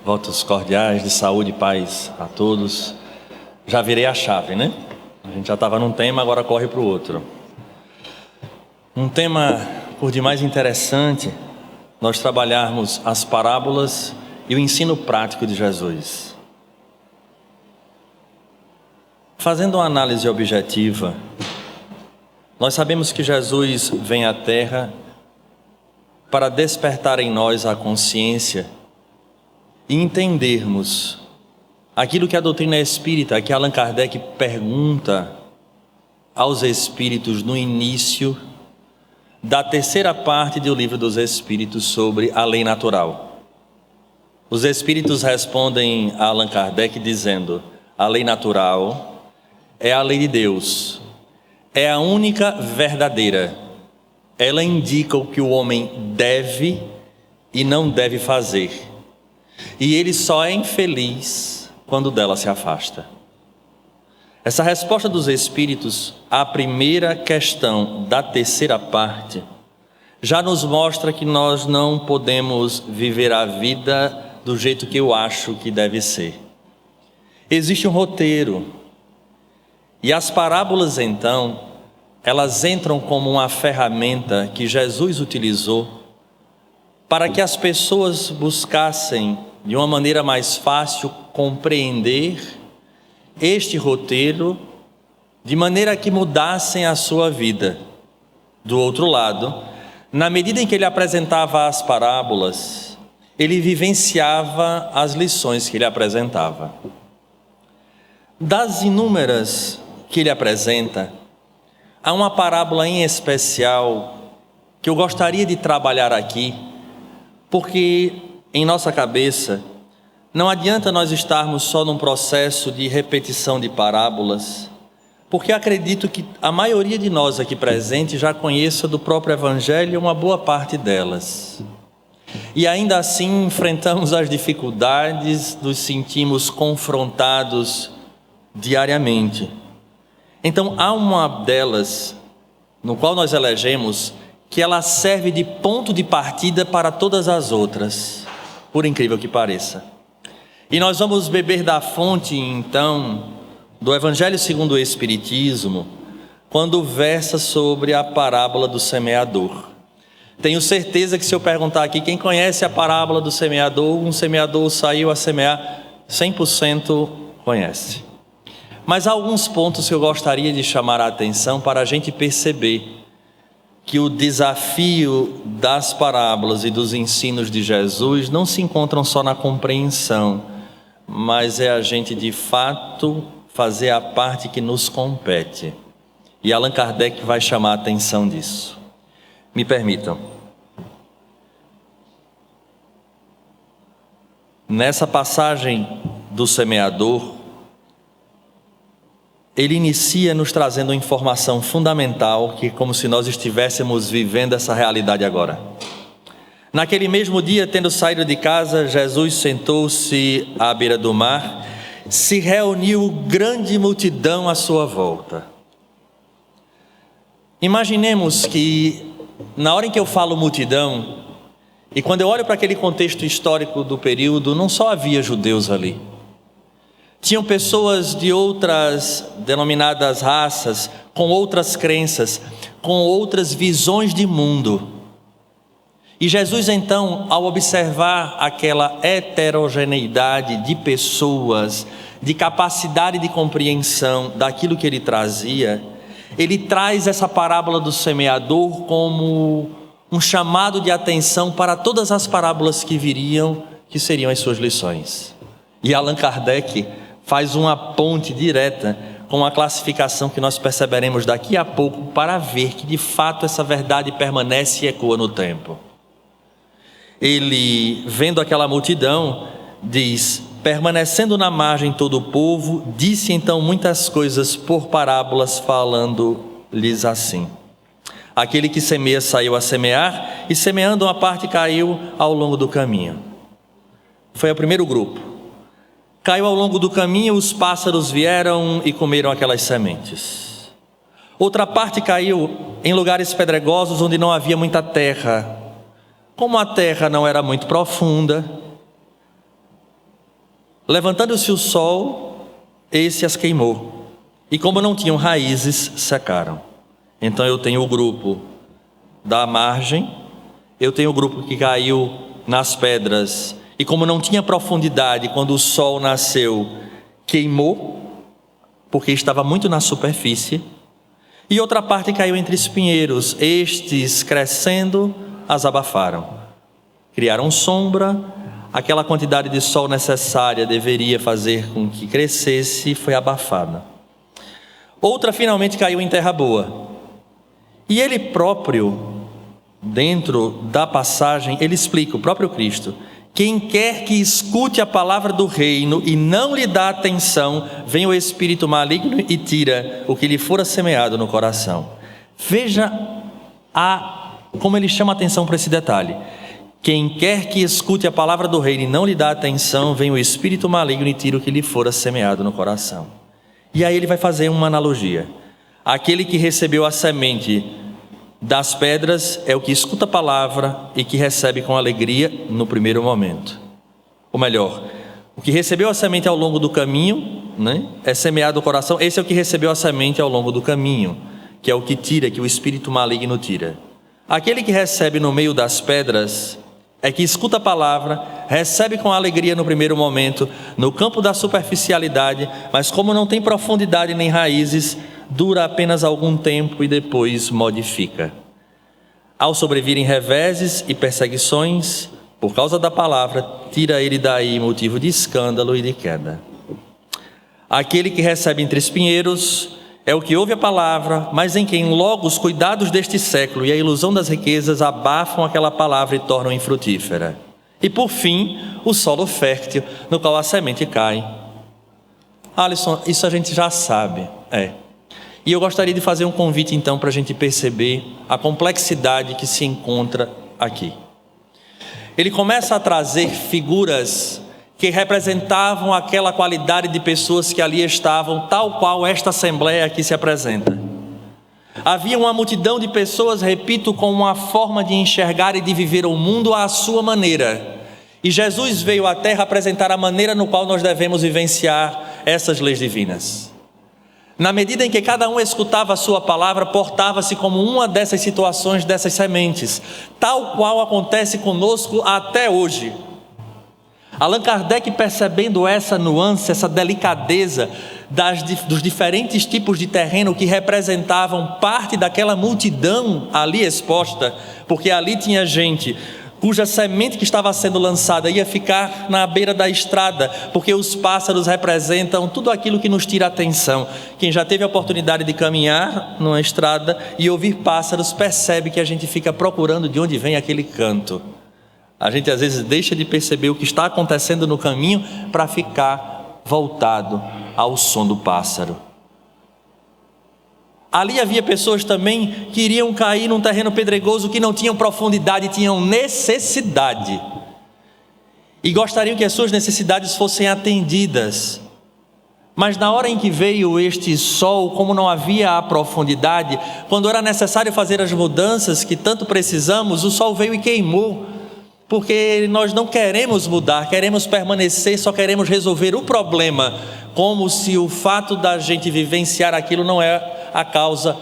Votos cordiais de saúde e paz a todos. Já virei a chave, né? A gente já estava num tema, agora corre para o outro. Um tema, por demais interessante, nós trabalharmos as parábolas e o ensino prático de Jesus. Fazendo uma análise objetiva, nós sabemos que Jesus vem à Terra para despertar em nós a consciência e entendermos aquilo que a doutrina espírita, que Allan Kardec pergunta aos espíritos no início da terceira parte do Livro dos Espíritos sobre a lei natural. Os espíritos respondem a Allan Kardec dizendo: a lei natural é a lei de Deus, é a única verdadeira. Ela indica o que o homem deve e não deve fazer. E ele só é infeliz quando dela se afasta. Essa resposta dos espíritos à primeira questão da terceira parte já nos mostra que nós não podemos viver a vida do jeito que eu acho que deve ser. Existe um roteiro. E as parábolas, então, elas entram como uma ferramenta que Jesus utilizou para que as pessoas buscassem, de uma maneira mais fácil, compreender este roteiro, de maneira que mudassem a sua vida. Do outro lado, na medida em que ele apresentava as parábolas, ele vivenciava as lições que ele apresentava. Das inúmeras que ele apresenta, há uma parábola em especial que eu gostaria de trabalhar aqui, porque em nossa cabeça não adianta nós estarmos só num processo de repetição de parábolas, porque acredito que a maioria de nós aqui presentes já conheça do próprio Evangelho uma boa parte delas. E ainda assim enfrentamos as dificuldades, nos sentimos confrontados diariamente. Então há uma delas, no qual nós elegemos, que ela serve de ponto de partida para todas as outras, por incrível que pareça. E nós vamos beber da fonte, então, do Evangelho segundo o Espiritismo, quando versa sobre a parábola do semeador. Tenho certeza que se eu perguntar aqui, quem conhece a parábola do semeador, um semeador saiu a semear, 100% conhece. Mas há alguns pontos que eu gostaria de chamar a atenção para a gente perceber que o desafio das parábolas e dos ensinos de Jesus não se encontram só na compreensão, mas é a gente de fato fazer a parte que nos compete. E Allan Kardec vai chamar a atenção disso. Me permitam. Nessa passagem do semeador, ele inicia nos trazendo uma informação fundamental, que é como se nós estivéssemos vivendo essa realidade agora. Naquele mesmo dia, tendo saído de casa, Jesus sentou-se à beira do mar, se reuniu grande multidão à sua volta. Imaginemos que, na hora em que eu falo multidão, e quando eu olho para aquele contexto histórico do período, não só havia judeus ali. Tinham pessoas de outras denominadas raças, com outras crenças, com outras visões de mundo. E Jesus, então, ao observar aquela heterogeneidade de pessoas, de capacidade de compreensão daquilo que ele trazia, ele traz essa parábola do semeador como um chamado de atenção para todas as parábolas que viriam, que seriam as suas lições. E Allan Kardec faz uma ponte direta com a classificação que nós perceberemos daqui a pouco, para ver que de fato essa verdade permanece e ecoa no tempo. Ele, vendo aquela multidão, diz: permanecendo na margem todo o povo, disse então muitas coisas por parábolas, falando-lhes assim: aquele que semeia saiu a semear, e semeando uma parte caiu ao longo do caminho. Foi o primeiro grupo. Caiu ao longo do caminho, os pássaros vieram e comeram aquelas sementes. Outra parte caiu em lugares pedregosos, onde não havia muita terra. Como a terra não era muito profunda, Levantando-se o sol, esse as queimou. E como não tinham raízes, secaram. Então eu tenho o grupo da margem, eu tenho o grupo que caiu nas pedras. E como não tinha profundidade, quando o sol nasceu, queimou, porque estava muito na superfície. E outra parte caiu entre espinheiros, estes crescendo as abafaram. Criaram sombra, aquela quantidade de sol necessária deveria fazer com que crescesse e foi abafada. Outra finalmente caiu em terra boa. E ele próprio, dentro da passagem, ele explica, o próprio Cristo: quem quer que escute a palavra do reino e não lhe dá atenção, vem o espírito maligno e tira o que lhe fora semeado no coração. Veja como ele chama a atenção para esse detalhe. Quem quer que escute a palavra do reino e não lhe dá atenção, vem o espírito maligno e tira o que lhe fora semeado no coração. E aí ele vai fazer uma analogia. Aquele que recebeu a semente das pedras é o que escuta a palavra e que recebe com alegria no primeiro momento. Ou melhor, o que recebeu a semente ao longo do caminho, né, é semeado no coração. Esse é o que recebeu a semente ao longo do caminho, que é o que tira, que o espírito maligno tira. Aquele que recebe no meio das pedras é que escuta a palavra, recebe com alegria no primeiro momento, no campo da superficialidade, mas como não tem profundidade nem raízes, dura apenas algum tempo e depois modifica. Ao sobrevirem reveses e perseguições, por causa da palavra, tira ele daí motivo de escândalo e de queda. Aquele que recebe entre espinheiros é o que ouve a palavra, mas em quem logo os cuidados deste século e a ilusão das riquezas abafam aquela palavra e tornam infrutífera. E por fim, o solo fértil, no qual a semente cai. Alisson, isso a gente já sabe, E eu gostaria de fazer um convite então para a gente perceber a complexidade que se encontra aqui. Ele começa a trazer figuras que representavam aquela qualidade de pessoas que ali estavam, tal qual esta assembleia aqui se apresenta. Havia uma multidão de pessoas, repito, com uma forma de enxergar e de viver o mundo à sua maneira. E Jesus veio à terra apresentar a maneira no qual nós devemos vivenciar essas leis divinas. Na medida em que cada um escutava a sua palavra, portava-se como uma dessas situações, dessas sementes, tal qual acontece conosco até hoje. Allan Kardec, percebendo essa nuance, essa delicadeza dos diferentes tipos de terreno que representavam parte daquela multidão ali exposta, porque ali tinha gente cuja semente que estava sendo lançada ia ficar na beira da estrada, porque os pássaros representam tudo aquilo que nos tira a atenção. Quem já teve a oportunidade de caminhar numa estrada e ouvir pássaros, percebe que a gente fica procurando de onde vem aquele canto. A gente às vezes deixa de perceber o que está acontecendo no caminho para ficar voltado ao som do pássaro. Ali havia pessoas também que iriam cair num terreno pedregoso, que não tinham profundidade, tinham necessidade. E gostariam que as suas necessidades fossem atendidas. Mas na hora em que veio este sol, como não havia a profundidade, quando era necessário fazer as mudanças que tanto precisamos, o sol veio e queimou. Porque nós não queremos mudar, queremos permanecer, só queremos resolver o problema, como se o fato da gente vivenciar aquilo não é a causa,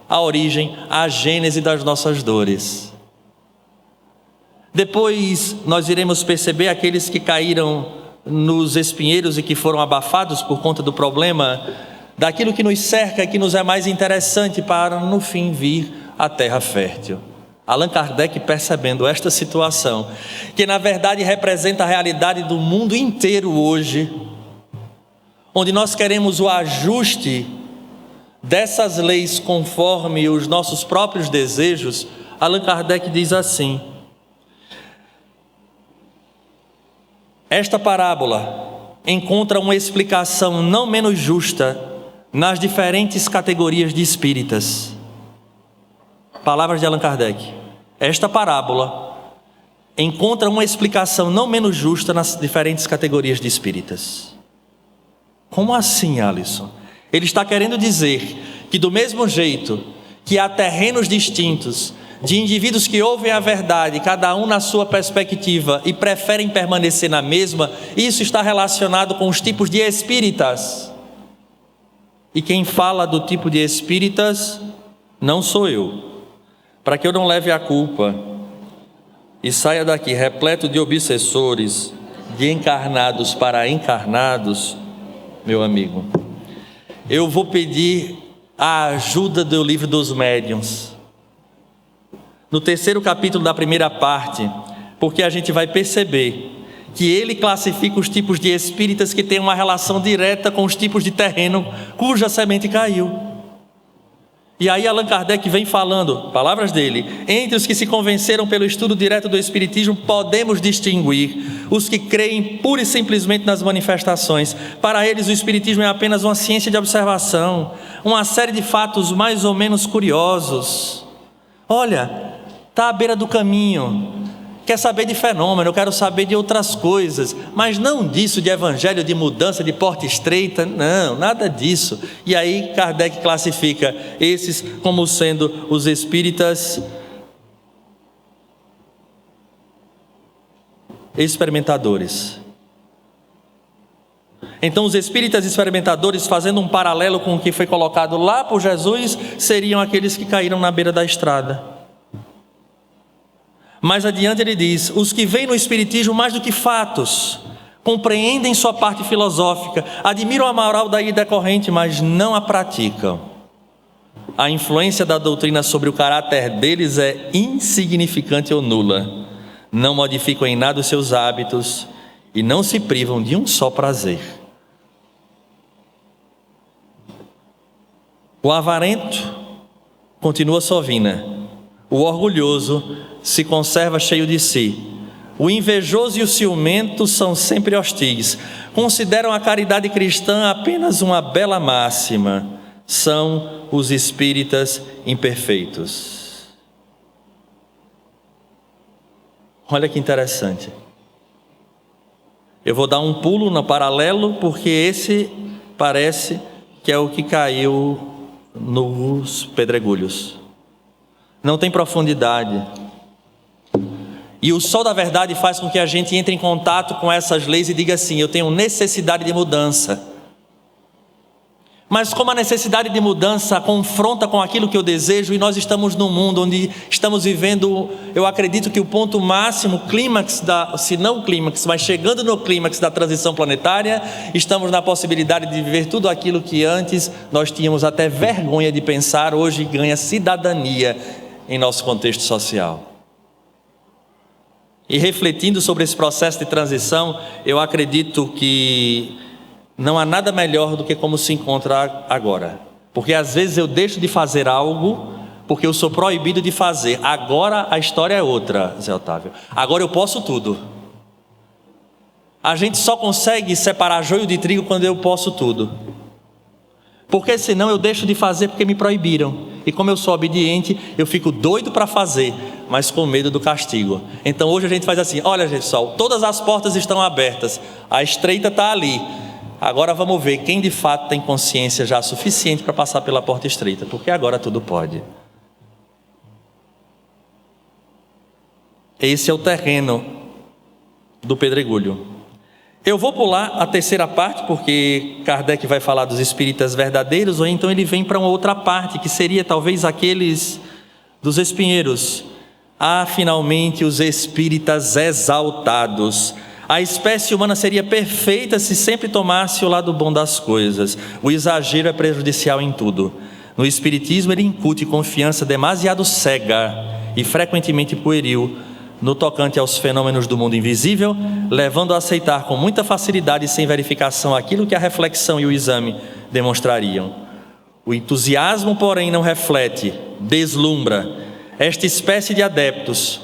a origem, a gênese das nossas dores. Depois nós iremos perceber aqueles que caíram nos espinheiros e que foram abafados por conta do problema, daquilo que nos cerca, que nos é mais interessante, para no fim vir a terra fértil. Allan Kardec, percebendo esta situação, que na verdade representa a realidade do mundo inteiro hoje, onde nós queremos o ajuste dessas leis conforme os nossos próprios desejos, Allan Kardec diz assim: esta parábola encontra uma explicação não menos justa nas diferentes categorias de espíritas. Palavras de Allan Kardec. Esta parábola encontra uma explicação não menos justa nas diferentes categorias de espíritas. Como assim, Alisson? Ele está querendo dizer que do mesmo jeito que há terrenos distintos, de indivíduos que ouvem a verdade, cada um na sua perspectiva, e preferem permanecer na mesma, isso está relacionado com os tipos de espíritas. E quem fala do tipo de espíritas não sou eu. Para que eu não leve a culpa e saia daqui repleto de obsessores, de encarnados para encarnados, meu amigo, eu vou pedir a ajuda do livro dos médiuns, no 3º capítulo da primeira parte, porque a gente vai perceber que ele classifica os tipos de espíritas que têm uma relação direta com os tipos de terreno cuja semente caiu. E aí Allan Kardec vem falando, palavras dele: entre os que se convenceram pelo estudo direto do Espiritismo, podemos distinguir os que creem pura e simplesmente nas manifestações. Para eles o Espiritismo é apenas uma ciência de observação, uma série de fatos mais ou menos curiosos. Olha, está à beira do caminho, quer saber de fenômeno, eu quero saber de outras coisas, mas não disso de evangelho, de mudança, de porta estreita, não, nada disso. E aí Kardec classifica esses como sendo os espíritas experimentadores. Então os espíritas experimentadores, fazendo um paralelo com o que foi colocado lá por Jesus, seriam aqueles que caíram na beira da estrada. Mais adiante ele diz: os que veem no Espiritismo mais do que fatos, compreendem sua parte filosófica, admiram a moral daí decorrente, mas não a praticam. A influência da doutrina sobre o caráter deles é insignificante ou nula. Não modificam em nada os seus hábitos e não se privam de um só prazer. O avarento continua sovina, o orgulhoso se conserva cheio de si, o invejoso e o ciumento são sempre hostis, consideram a caridade cristã apenas uma bela máxima, são os espíritas imperfeitos. Olha que interessante. Eu vou dar um pulo no paralelo, porque esse parece que é o que caiu nos pedregulhos. Não tem profundidade. E o sol da verdade faz com que a gente entre em contato com essas leis e diga assim: eu tenho necessidade de mudança. Mas como a necessidade de mudança confronta com aquilo que eu desejo, e nós estamos num mundo onde estamos vivendo, eu acredito que o ponto máximo, clímax, se não clímax, mas chegando no clímax da transição planetária, estamos na possibilidade de viver tudo aquilo que antes nós tínhamos até vergonha de pensar, hoje ganha cidadania em nosso contexto social. E refletindo sobre esse processo de transição, eu acredito que não há nada melhor do que como se encontra agora. Porque às vezes eu deixo de fazer algo porque eu sou proibido de fazer. Agora a história é outra, Zé Otávio. Agora eu posso tudo. A gente só consegue separar joio de trigo quando eu posso tudo. Porque senão eu deixo de fazer porque me proibiram. E como eu sou obediente, eu fico doido para fazer, mas com medo do castigo. Então hoje a gente faz assim: olha, gente, pessoal, todas as portas estão abertas, a estreita está ali. Agora vamos ver quem de fato tem consciência já suficiente para passar pela porta estreita, porque agora tudo pode. Esse é o terreno do pedregulho. Eu vou pular a terceira parte, porque Kardec vai falar dos espíritas verdadeiros, ou então ele vem para uma outra parte, que seria talvez aqueles dos espinheiros. Há finalmente os espíritas exaltados. A espécie humana seria perfeita se sempre tomasse o lado bom das coisas. O exagero é prejudicial em tudo. No espiritismo ele incute confiança demasiado cega e frequentemente pueril no tocante aos fenômenos do mundo invisível, levando a aceitar com muita facilidade e sem verificação aquilo que a reflexão e o exame demonstrariam. O entusiasmo, porém, não reflete, deslumbra. Esta espécie de adeptos,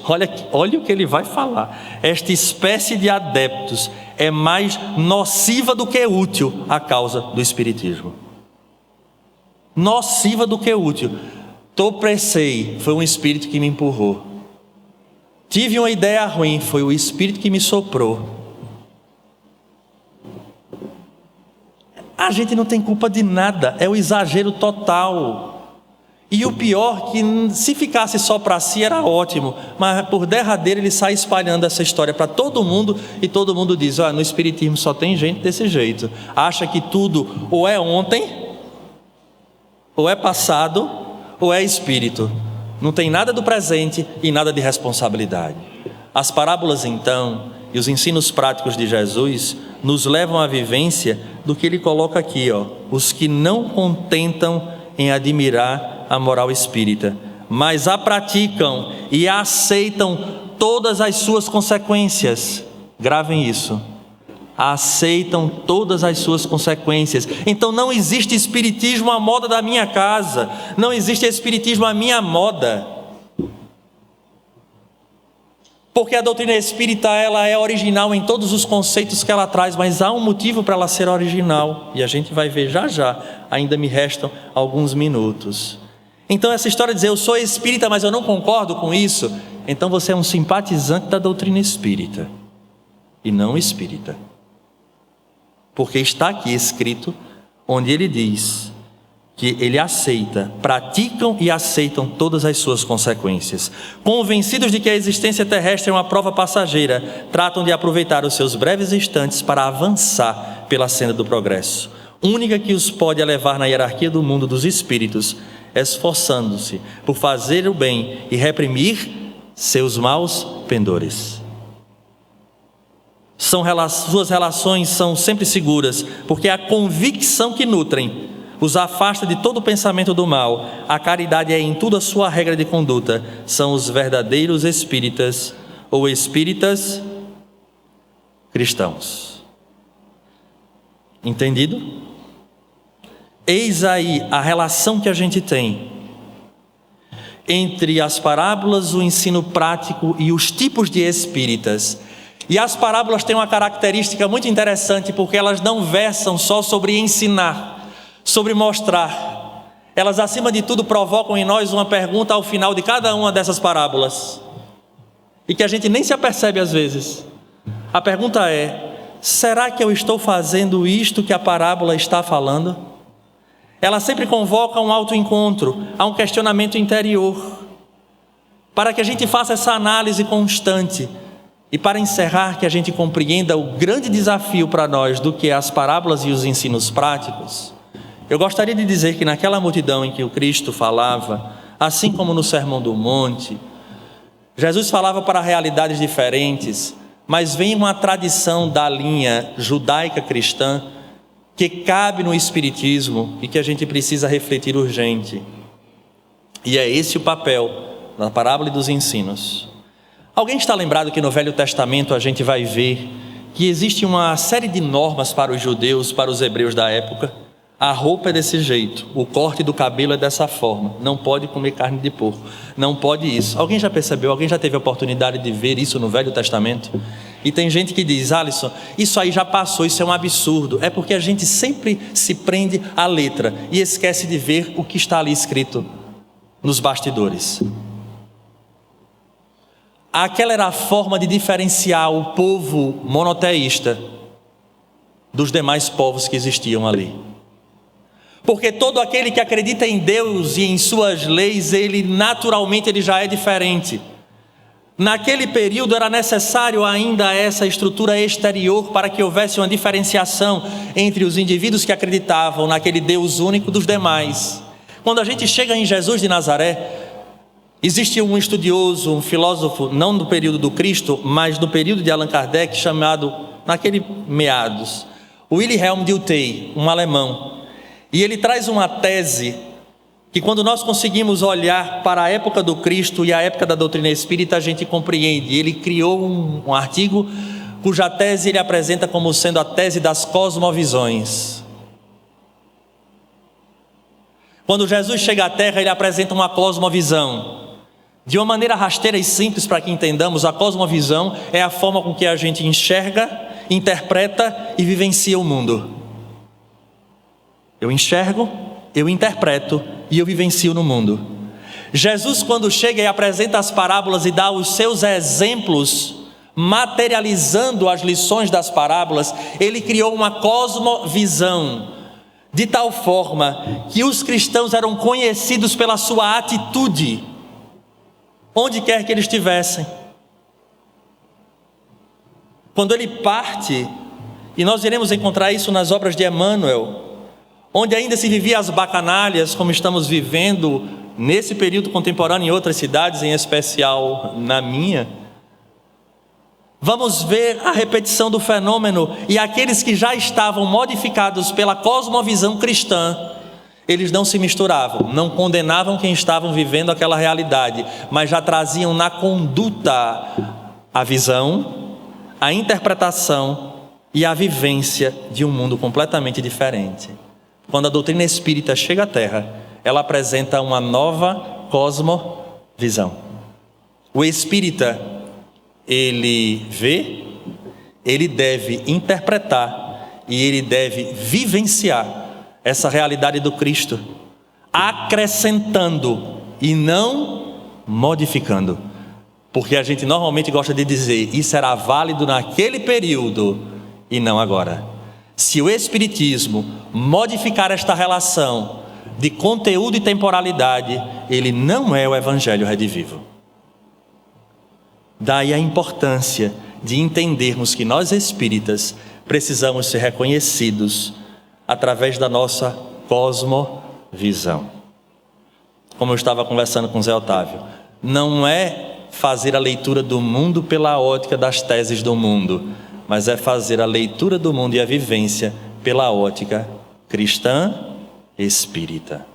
olha o que ele vai falar, esta espécie de adeptos é mais nociva do que útil à causa do espiritismo. Nociva do que útil. Tropecei, foi um espírito que me empurrou. Tive uma ideia ruim, foi o espírito que me soprou. A gente não tem culpa de nada, é o exagero total. E o pior, que se ficasse só para si era ótimo, mas por derradeiro ele sai espalhando essa história para todo mundo, e todo mundo diz: no Espiritismo só tem gente desse jeito, acha que tudo ou é ontem, ou é passado, ou é espírito, não tem nada do presente e nada de responsabilidade. As parábolas então e os ensinos práticos de Jesus nos levam à vivência do que ele coloca aqui, os que não contentam em admirar a moral espírita, mas a praticam e a aceitam todas as suas consequências. Gravem isso: aceitam todas as suas consequências. Então não existe espiritismo à moda da minha casa, não existe espiritismo à minha moda, porque a doutrina espírita ela é original em todos os conceitos que ela traz, mas há um motivo para ela ser original, e a gente vai ver já já. Ainda me restam alguns minutos. Então essa história de dizer eu sou espírita, mas eu não concordo com isso, então você é um simpatizante da doutrina espírita e não espírita, porque está aqui escrito, onde ele diz que ele aceita, praticam e aceitam todas as suas consequências. Convencidos de que a existência terrestre é uma prova passageira, tratam de aproveitar os seus breves instantes para avançar pela senda do progresso, única que os pode elevar na hierarquia do mundo dos espíritos, esforçando-se por fazer o bem e reprimir seus maus pendores. Suas relações são sempre seguras, porque a convicção que nutrem os afasta de todo pensamento do mal. A caridade é em tudo a sua regra de conduta. São os verdadeiros espíritas ou espíritas cristãos. Entendido? Eis aí a relação que a gente tem entre as parábolas, o ensino prático e os tipos de espíritas. E as parábolas têm uma característica muito interessante, porque elas não versam só sobre ensinar, sobre mostrar. Elas, acima de tudo, provocam em nós uma pergunta ao final de cada uma dessas parábolas, e que a gente nem se apercebe às vezes. A pergunta é: será que eu estou fazendo isto que a parábola está falando? Ela sempre convoca um autoencontro, a um questionamento interior, para que a gente faça essa análise constante. E para encerrar, que a gente compreenda o grande desafio para nós do que é as parábolas e os ensinos práticos. Eu gostaria de dizer que naquela multidão em que o Cristo falava, assim como no Sermão do Monte, Jesus falava para realidades diferentes, mas vem uma tradição da linha judaica cristã que cabe no Espiritismo e que a gente precisa refletir urgente. E é esse o papel da parábola e dos ensinos. Alguém está lembrado que no Velho Testamento a gente vai ver que existe uma série de normas para os judeus, para os hebreus da época? A roupa é desse jeito, o corte do cabelo é dessa forma, não pode comer carne de porco, não pode isso. Alguém já percebeu, alguém já teve a oportunidade de ver isso no Velho Testamento? E tem gente que diz: Alisson, isso aí já passou, isso é um absurdo. É porque a gente sempre se prende à letra e esquece de ver o que está ali escrito nos bastidores. Aquela era a forma de diferenciar o povo monoteísta dos demais povos que existiam ali. Porque todo aquele que acredita em Deus e em suas leis, ele naturalmente já é diferente. Naquele período era necessário ainda essa estrutura exterior para que houvesse uma diferenciação entre os indivíduos que acreditavam naquele Deus único dos demais. Quando a gente chega em Jesus de Nazaré, existe um estudioso, um filósofo, não do período do Cristo, mas do período de Allan Kardec, chamado, naquele meados, Wilhelm Dilthey, um alemão. E ele traz uma tese que, quando nós conseguimos olhar para a época do Cristo e a época da doutrina espírita, a gente compreende. Ele criou um artigo cuja tese ele apresenta como sendo a tese das cosmovisões. Quando Jesus chega à Terra, ele apresenta uma cosmovisão. De uma maneira rasteira e simples para que entendamos, a cosmovisão é a forma com que a gente enxerga, interpreta e vivencia o mundo. Eu enxergo, eu interpreto e eu vivencio no mundo. Jesus, quando chega e apresenta as parábolas e dá os seus exemplos, materializando as lições das parábolas, ele criou uma cosmovisão. de tal forma que os cristãos eram conhecidos pela sua atitude, onde quer que eles estivessem. Quando ele parte, e nós iremos encontrar isso nas obras de Emmanuel, onde ainda se vivia as bacanalhas, como estamos vivendo nesse período contemporâneo em outras cidades, em especial na minha, vamos ver a repetição do fenômeno, e aqueles que já estavam modificados pela cosmovisão cristã, eles não se misturavam, não condenavam quem estavam vivendo aquela realidade, mas já traziam na conduta a visão, a interpretação e a vivência de um mundo completamente diferente. Quando a doutrina espírita chega à Terra, ela apresenta uma nova cosmovisão. O espírita, ele vê, ele deve interpretar e ele deve vivenciar essa realidade do Cristo, acrescentando e não modificando. Porque a gente normalmente gosta de dizer, isso era válido naquele período e não agora. Se o Espiritismo modificar esta relação de conteúdo e temporalidade, ele não é o Evangelho redivivo. Daí a importância de entendermos que nós espíritas precisamos ser reconhecidos através da nossa cosmovisão. Como eu estava conversando com Zé Otávio, não é fazer a leitura do mundo pela ótica das teses do mundo, mas é fazer a leitura do mundo e a vivência pela ótica cristã espírita.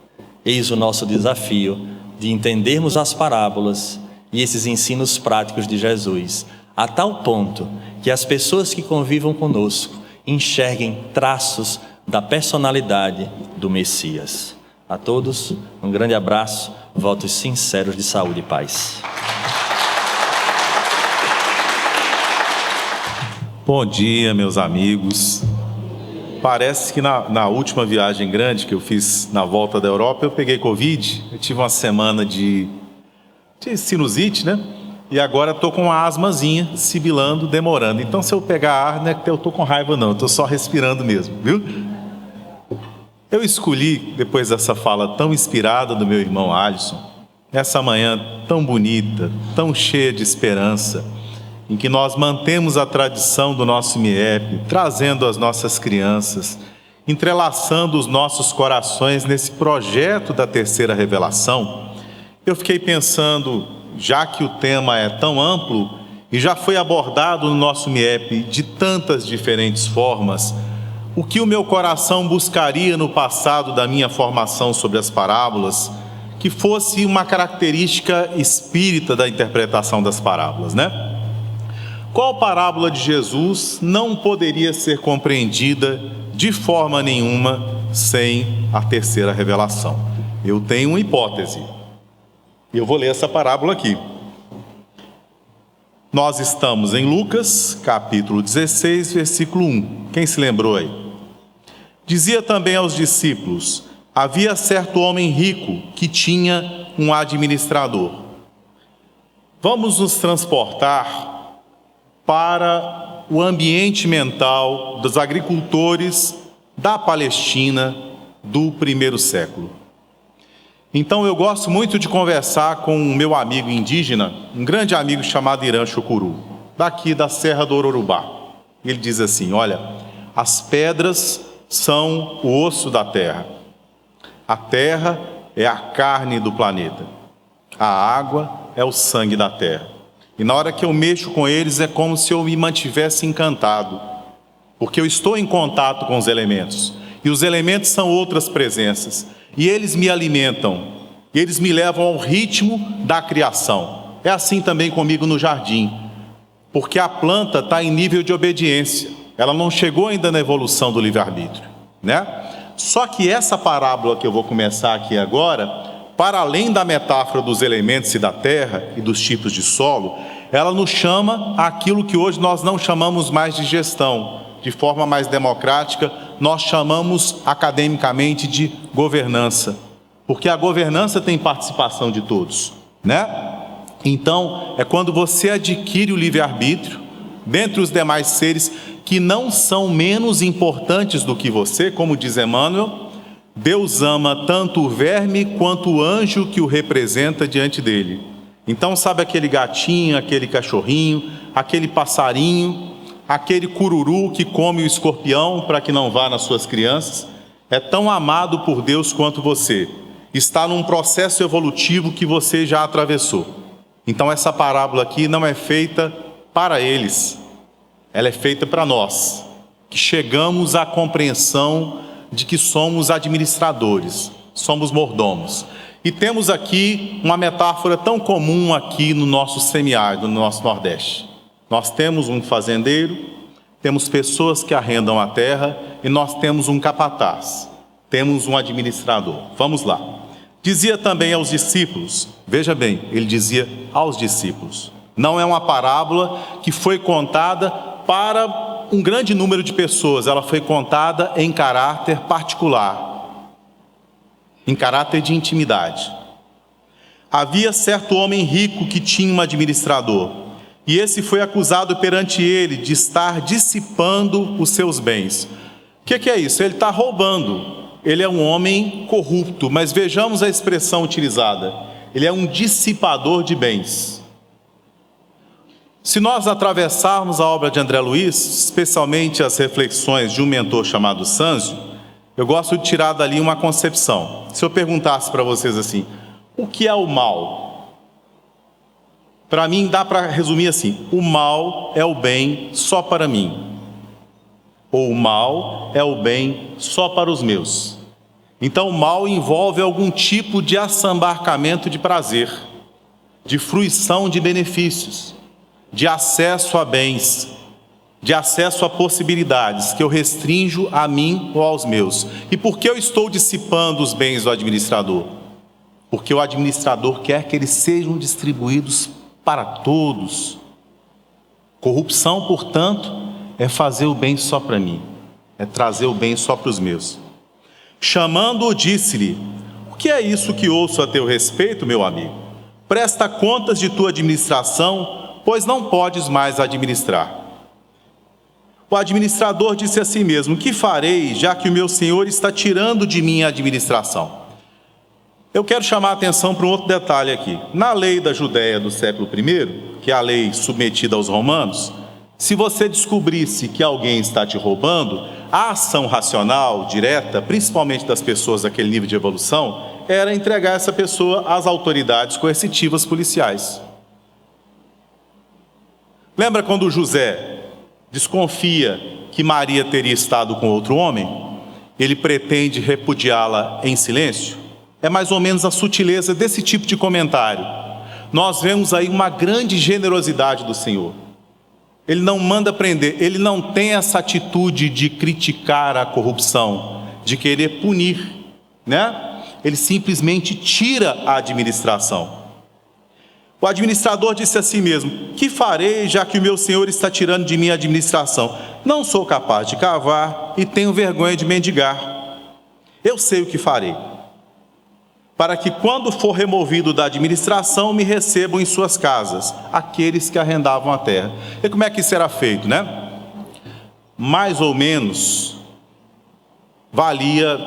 Eis o nosso desafio de entendermos as parábolas e esses ensinos práticos de Jesus, a tal ponto que as pessoas que convivam conosco enxerguem traços da personalidade do Messias. A todos, um grande abraço, votos sinceros de saúde e paz. Bom dia, meus amigos. Parece que na última viagem grande que eu fiz na volta da Europa, eu peguei Covid. Eu tive uma semana de sinusite, né? E agora estou com uma asmazinha, sibilando, demorando. Então, se eu pegar ar, não é que eu estou com raiva, não. Eu estou só respirando mesmo, viu? Eu escolhi, depois dessa fala tão inspirada do meu irmão Alisson, essa manhã tão bonita, tão cheia de esperança, em que nós mantemos a tradição do nosso MIEP, trazendo as nossas crianças, entrelaçando os nossos corações nesse projeto da terceira revelação. Eu fiquei pensando, já que o tema é tão amplo e já foi abordado no nosso MIEP de tantas diferentes formas, o que o meu coração buscaria no passado da minha formação sobre as parábolas, que fosse uma característica espírita da interpretação das parábolas, né? Qual parábola de Jesus não poderia ser compreendida de forma nenhuma sem a terceira revelação? Eu tenho uma hipótese. Eu vou ler essa parábola aqui. Nós estamos em Lucas, capítulo 16, versículo 1. Quem se lembrou aí? Dizia também aos discípulos: havia certo homem rico que tinha um administrador. Vamos nos transportar para o ambiente mental dos agricultores da Palestina do primeiro século. Então eu gosto muito de conversar com um meu amigo indígena, um grande amigo chamado Irã Chucuru, daqui da Serra do Ororubá. Ele diz assim: olha, as pedras são o osso da terra, a terra é a carne do planeta, a água é o sangue da terra. E na hora que eu mexo com eles é como se eu me mantivesse encantado, porque eu estou em contato com os elementos, e os elementos são outras presenças, e eles me alimentam, e eles me levam ao ritmo da criação. É assim também comigo no jardim, porque a planta está em nível de obediência, ela não chegou ainda na evolução do livre-arbítrio, né? Só que essa parábola que eu vou começar aqui agora, para além da metáfora dos elementos e da terra e dos tipos de solo, ela nos chama aquilo que hoje nós não chamamos mais de gestão. De forma mais democrática, nós chamamos academicamente de governança, porque a governança tem participação de todos, né? Então, é quando você adquire o livre-arbítrio, dentre os demais seres que não são menos importantes do que você, como diz Emmanuel, Deus ama tanto o verme quanto o anjo que o representa diante dele. Então, sabe aquele gatinho, aquele cachorrinho, aquele passarinho, aquele cururu que come o escorpião para que não vá nas suas crianças? É tão amado por Deus quanto você. Está num processo evolutivo que você já atravessou. Então, essa parábola aqui não é feita para eles. Ela é feita para nós, que chegamos à compreensão de que somos administradores, somos mordomos. E temos aqui uma metáfora tão comum aqui no nosso semiárido, no nosso Nordeste. Nós temos um fazendeiro, temos pessoas que arrendam a terra e nós temos um capataz, temos um administrador. Vamos lá. Dizia também aos discípulos, veja bem, ele dizia aos discípulos. Não é uma parábola que foi contada para um grande número de pessoas, ela foi contada em caráter particular, em caráter de intimidade. Havia certo homem rico que tinha um administrador, e esse foi acusado perante ele de estar dissipando os seus bens. O que é isso? Ele está roubando. Ele é um homem corrupto, mas vejamos a expressão utilizada. Ele é um dissipador de bens. Se nós atravessarmos a obra de André Luiz, especialmente as reflexões de um mentor chamado Sâncio, eu gosto de tirar dali uma concepção. Se eu perguntasse para vocês assim, o que é o mal? Para mim dá para resumir assim, o mal é o bem só para mim. Ou o mal é o bem só para os meus. Então o mal envolve algum tipo de assambarcamento de prazer, de fruição de benefícios, de acesso a bens, de acesso a possibilidades que eu restrinjo a mim ou aos meus. E por que eu estou dissipando os bens do administrador? Porque o administrador quer que eles sejam distribuídos para todos. Corrupção, portanto, é fazer o bem só para mim, é trazer o bem só para os meus. Chamando-o, disse-lhe, o que é isso que ouço a teu respeito, meu amigo? Presta contas de tua administração, pois não podes mais administrar. O administrador disse a si mesmo, que farei, já que o meu senhor está tirando de mim a administração? Eu quero chamar a atenção para um outro detalhe aqui. Na lei da Judéia do século I, que é a lei submetida aos romanos, se você descobrisse que alguém está te roubando, a ação racional, direta, principalmente das pessoas daquele nível de evolução, era entregar essa pessoa às autoridades coercitivas policiais. Lembra quando José desconfia que Maria teria estado com outro homem? Ele pretende repudiá-la em silêncio? É mais ou menos a sutileza desse tipo de comentário. Nós vemos aí uma grande generosidade do Senhor. Ele não manda prender, ele não tem essa atitude de criticar a corrupção, de querer punir, né? Ele simplesmente tira a administração. O administrador disse a si mesmo, que farei, já que o meu senhor está tirando de mim a administração? Não sou capaz de cavar e tenho vergonha de mendigar. Eu sei o que farei, para que quando for removido da administração, me recebam em suas casas, aqueles que arrendavam a terra. E como é que isso era feito, né? Mais ou menos, valia,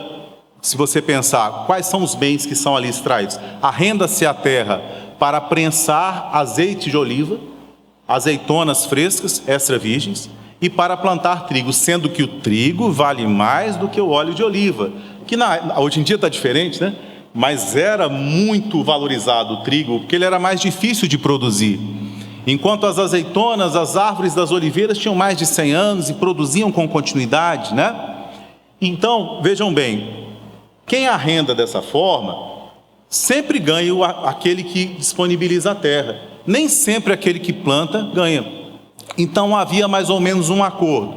se você pensar, quais são os bens que são ali extraídos? Arrenda-se a terra para prensar azeite de oliva, azeitonas frescas, extra virgens, e para plantar trigo, sendo que o trigo vale mais do que o óleo de oliva, que hoje em dia está diferente, né? Mas era muito valorizado o trigo, porque ele era mais difícil de produzir. Enquanto as azeitonas, as árvores das oliveiras tinham mais de 100 anos e produziam com continuidade, né? Então, vejam bem, quem arrenda dessa forma, sempre ganha aquele que disponibiliza a terra. Nem sempre aquele que planta ganha. Então havia mais ou menos um acordo,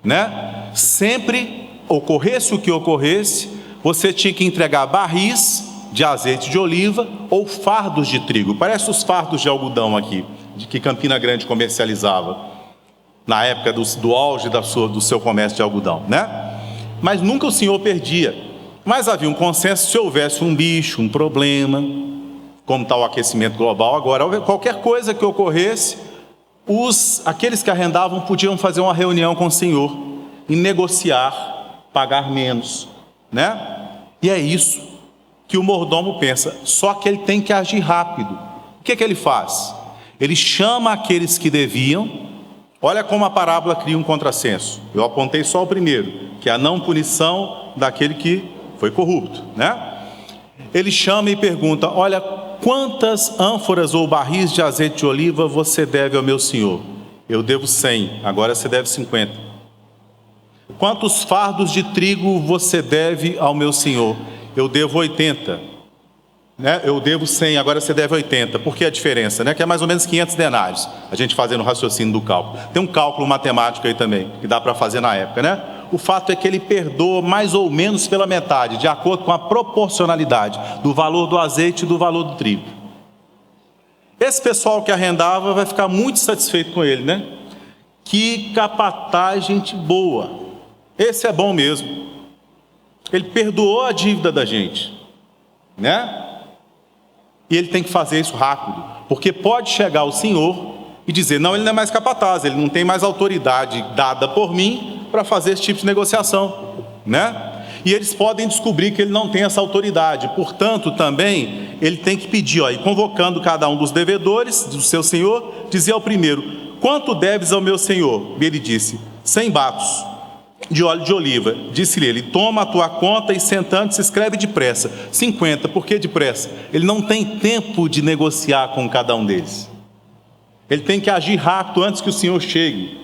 né? Sempre, ocorresse o que ocorresse, você tinha que entregar barris de azeite de oliva ou fardos de trigo. Parece os fardos de algodão aqui, de que Campina Grande comercializava, na época do auge do seu comércio de algodão, né? Mas nunca o senhor perdia. Mas havia um consenso, se houvesse um bicho, um problema, como está o aquecimento global agora, qualquer coisa que ocorresse, aqueles que arrendavam podiam fazer uma reunião com o senhor e negociar, pagar menos, né? E é isso que o mordomo pensa, só que ele tem que agir rápido. O que ele faz? Ele chama aqueles que deviam. Olha como a parábola cria um contrassenso. Eu apontei só o primeiro, que é a não punição daquele que foi corrupto, né? Ele chama e pergunta: olha, quantas ânforas ou barris de azeite de oliva você deve ao meu senhor? Eu devo 100, agora você deve 50. Quantos fardos de trigo você deve ao meu senhor? Eu devo 80. Né? Eu devo 100, agora você deve 80. Por que a diferença? Né? Que é mais ou menos 500 denários. A gente fazendo o raciocínio do cálculo. Tem um cálculo matemático aí também, que dá para fazer na época, né? O fato é que ele perdoa mais ou menos pela metade, de acordo com a proporcionalidade do valor do azeite e do valor do trigo. Esse pessoal que arrendava vai ficar muito satisfeito com ele, né? Que capataz, gente boa. Esse é bom mesmo. Ele perdoou a dívida da gente, né? E ele tem que fazer isso rápido, porque pode chegar o senhor e dizer: não, ele não é mais capataz, ele não tem mais autoridade dada por mim para fazer esse tipo de negociação, né? E eles podem descobrir que ele não tem essa autoridade. Portanto, também ele tem que pedir, e convocando cada um dos devedores do seu senhor, dizia ao primeiro: quanto deves ao meu senhor? E ele disse: 100 batos de óleo de oliva. Disse-lhe ele: toma a tua conta e sentando-se escreve depressa. 50, por que depressa? Ele não tem tempo de negociar com cada um deles. Ele tem que agir rápido antes que o senhor chegue.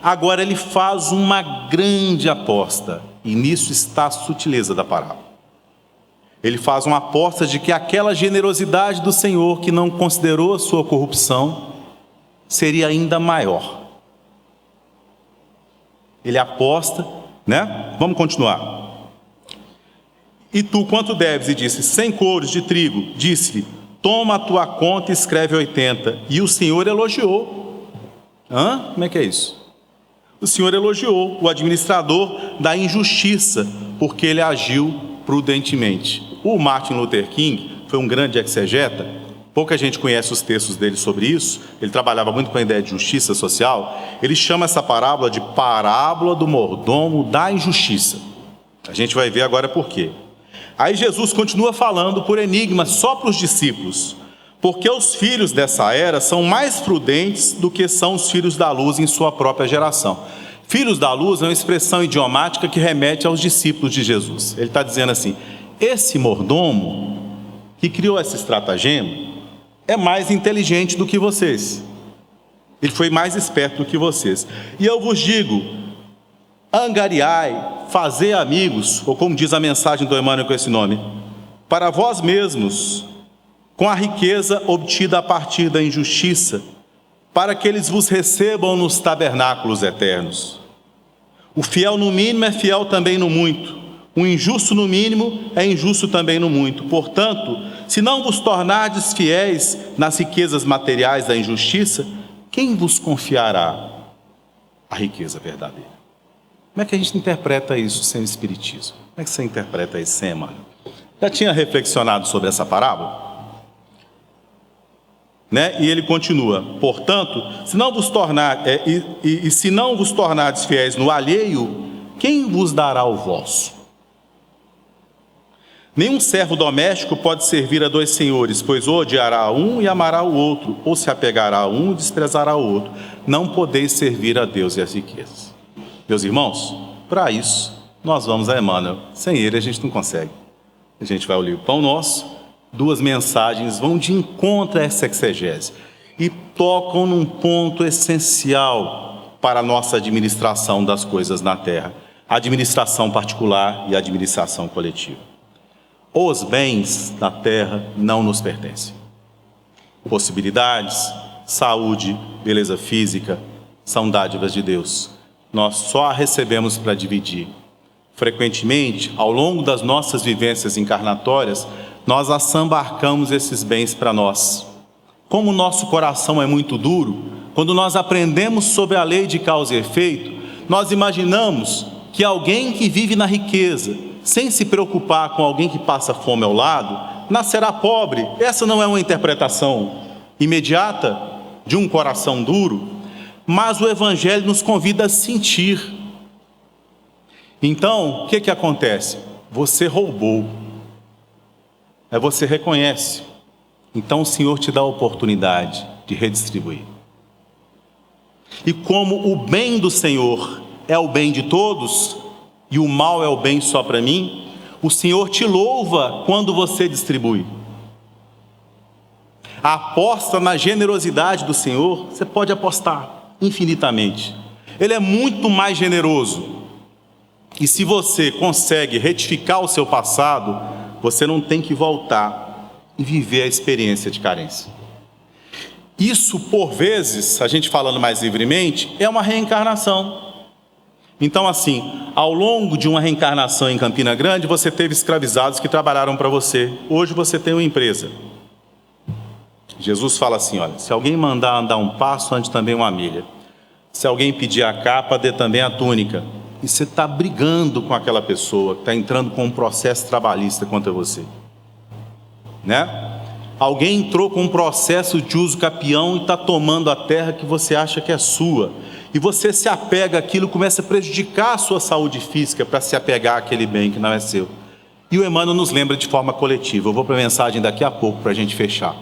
Agora ele faz uma grande aposta, e nisso está a sutileza da parábola. Ele faz uma aposta de que aquela generosidade do Senhor, que não considerou a sua corrupção, seria ainda maior. Ele aposta, né? Vamos continuar. E tu quanto deves? E disse: 100 couros de trigo. Disse-lhe: toma a tua conta e escreve 80. E o Senhor elogiou. Como é que é isso? O Senhor elogiou o administrador da injustiça, porque ele agiu prudentemente. O Martin Luther King foi um grande exegeta. Pouca gente conhece os textos dele sobre isso. Ele trabalhava muito com a ideia de justiça social. Ele chama essa parábola de parábola do mordomo da injustiça. A gente vai ver agora por quê. Aí Jesus continua falando por enigma só para os discípulos: porque os filhos dessa era são mais prudentes do que são os filhos da luz em sua própria geração. Filhos da luz é uma expressão idiomática que remete aos discípulos de Jesus. Ele está dizendo assim: esse mordomo que criou essa estratagema é mais inteligente do que vocês. Ele foi mais esperto do que vocês. E eu vos digo: angariai, fazei amigos, ou como diz a mensagem do Emmanuel com esse nome, para vós mesmos, com a riqueza obtida a partir da injustiça, para que eles vos recebam nos tabernáculos eternos. O fiel no mínimo é fiel também no muito. O injusto no mínimo é injusto também no muito. Portanto, se não vos tornardes fiéis nas riquezas materiais da injustiça, quem vos confiará a riqueza verdadeira? Como é que a gente interpreta isso sem o Espiritismo? Como é que você interpreta isso sem Emmanuel? Já tinha reflexionado sobre essa parábola? Né? E ele continua: portanto, se não vos tornardes fiéis no alheio, quem vos dará o vosso? Nenhum servo doméstico pode servir a 2 senhores, pois ou odiará um e amará o outro, ou se apegará a um e desprezará o outro. Não podeis servir a Deus e as riquezas. Meus irmãos, para isso nós vamos a Emmanuel. Sem ele a gente não consegue. A gente vai ao livro Pão Nosso. 2 mensagens vão de encontro a essa exegese e tocam num ponto essencial para a nossa administração das coisas na terra: a administração particular e a administração coletiva. Os bens da terra não nos pertencem. Possibilidades, saúde, beleza física são dádivas de Deus. Nós só a recebemos para dividir. Frequentemente, ao longo das nossas vivências encarnatórias, nós assambarcamos esses bens para nós. Como o nosso coração é muito duro, quando nós aprendemos sobre a lei de causa e efeito, nós imaginamos que alguém que vive na riqueza, sem se preocupar com alguém que passa fome ao lado, nascerá pobre. Essa não é uma interpretação imediata de um coração duro, mas o Evangelho nos convida a sentir. Então, o que acontece? você roubou. Aí você reconhece. Então o Senhor te dá a oportunidade de redistribuir. E como o bem do Senhor é o bem de todos, e o mal é o bem só para mim, o Senhor te louva quando você distribui. A aposta na generosidade do Senhor, você pode apostar infinitamente. Ele é muito mais generoso. E se você consegue retificar o seu passado, você não tem que voltar e viver a experiência de carência. Isso, por vezes, a gente falando mais livremente, é uma reencarnação. Então, assim, ao longo de uma reencarnação em Campina Grande, você teve escravizados que trabalharam para você. Hoje você tem uma empresa. Jesus fala assim, olha, se alguém mandar andar um passo, ande também uma milha. Se alguém pedir a capa, dê também a túnica. E você está brigando com aquela pessoa, está entrando com um processo trabalhista contra você. Né? Alguém entrou com um processo de uso capião e está tomando a terra que você acha que é sua. E você se apega àquilo, começa a prejudicar a sua saúde física para se apegar àquele bem que não é seu. E o Emmanuel nos lembra de forma coletiva. Eu vou para a mensagem daqui a pouco para a gente fechar.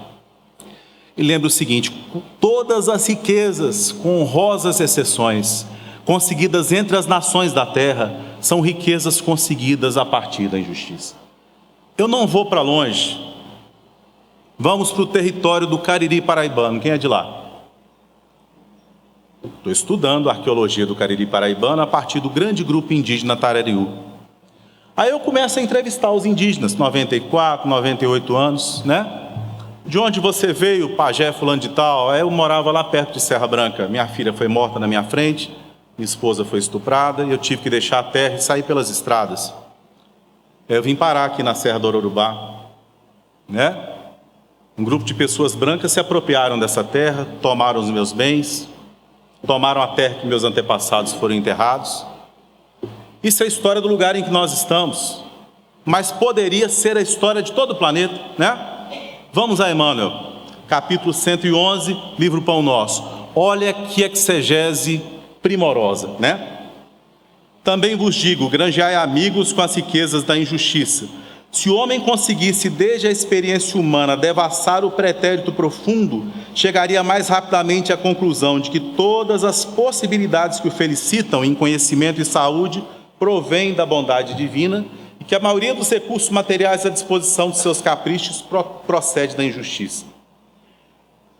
E lembra o seguinte, todas as riquezas, com honrosas exceções, conseguidas entre as nações da terra, são riquezas conseguidas a partir da injustiça. Eu não vou para longe. Vamos para o território do Cariri paraibano. Quem é de lá? Estou estudando a arqueologia do Cariri paraibano a partir do grande grupo indígena Tarariú. Aí eu começo a entrevistar os indígenas, 94, 98 anos, né? De onde você veio, pajé fulano de tal? Eu morava lá perto de Serra Branca. Minha filha foi morta na minha frente, minha esposa foi estuprada e eu tive que deixar a terra e sair pelas estradas. Eu vim parar aqui na Serra do Ororubá, né? Um grupo de pessoas brancas se apropriaram dessa terra, tomaram os meus bens, tomaram a terra que meus antepassados foram enterrados. Isso é a história do lugar em que nós estamos, mas poderia ser a história de todo o planeta, né? Vamos a Emmanuel, capítulo 111, livro Pão Nosso. Olha que exegese primorosa, né? Também vos digo, granjeai amigos com as riquezas da injustiça. Se o homem conseguisse, desde a experiência humana, devassar o pretérito profundo, chegaria mais rapidamente à conclusão de que todas as possibilidades que o felicitam em conhecimento e saúde provêm da bondade divina e que a maioria dos recursos materiais à disposição de seus caprichos procede da injustiça.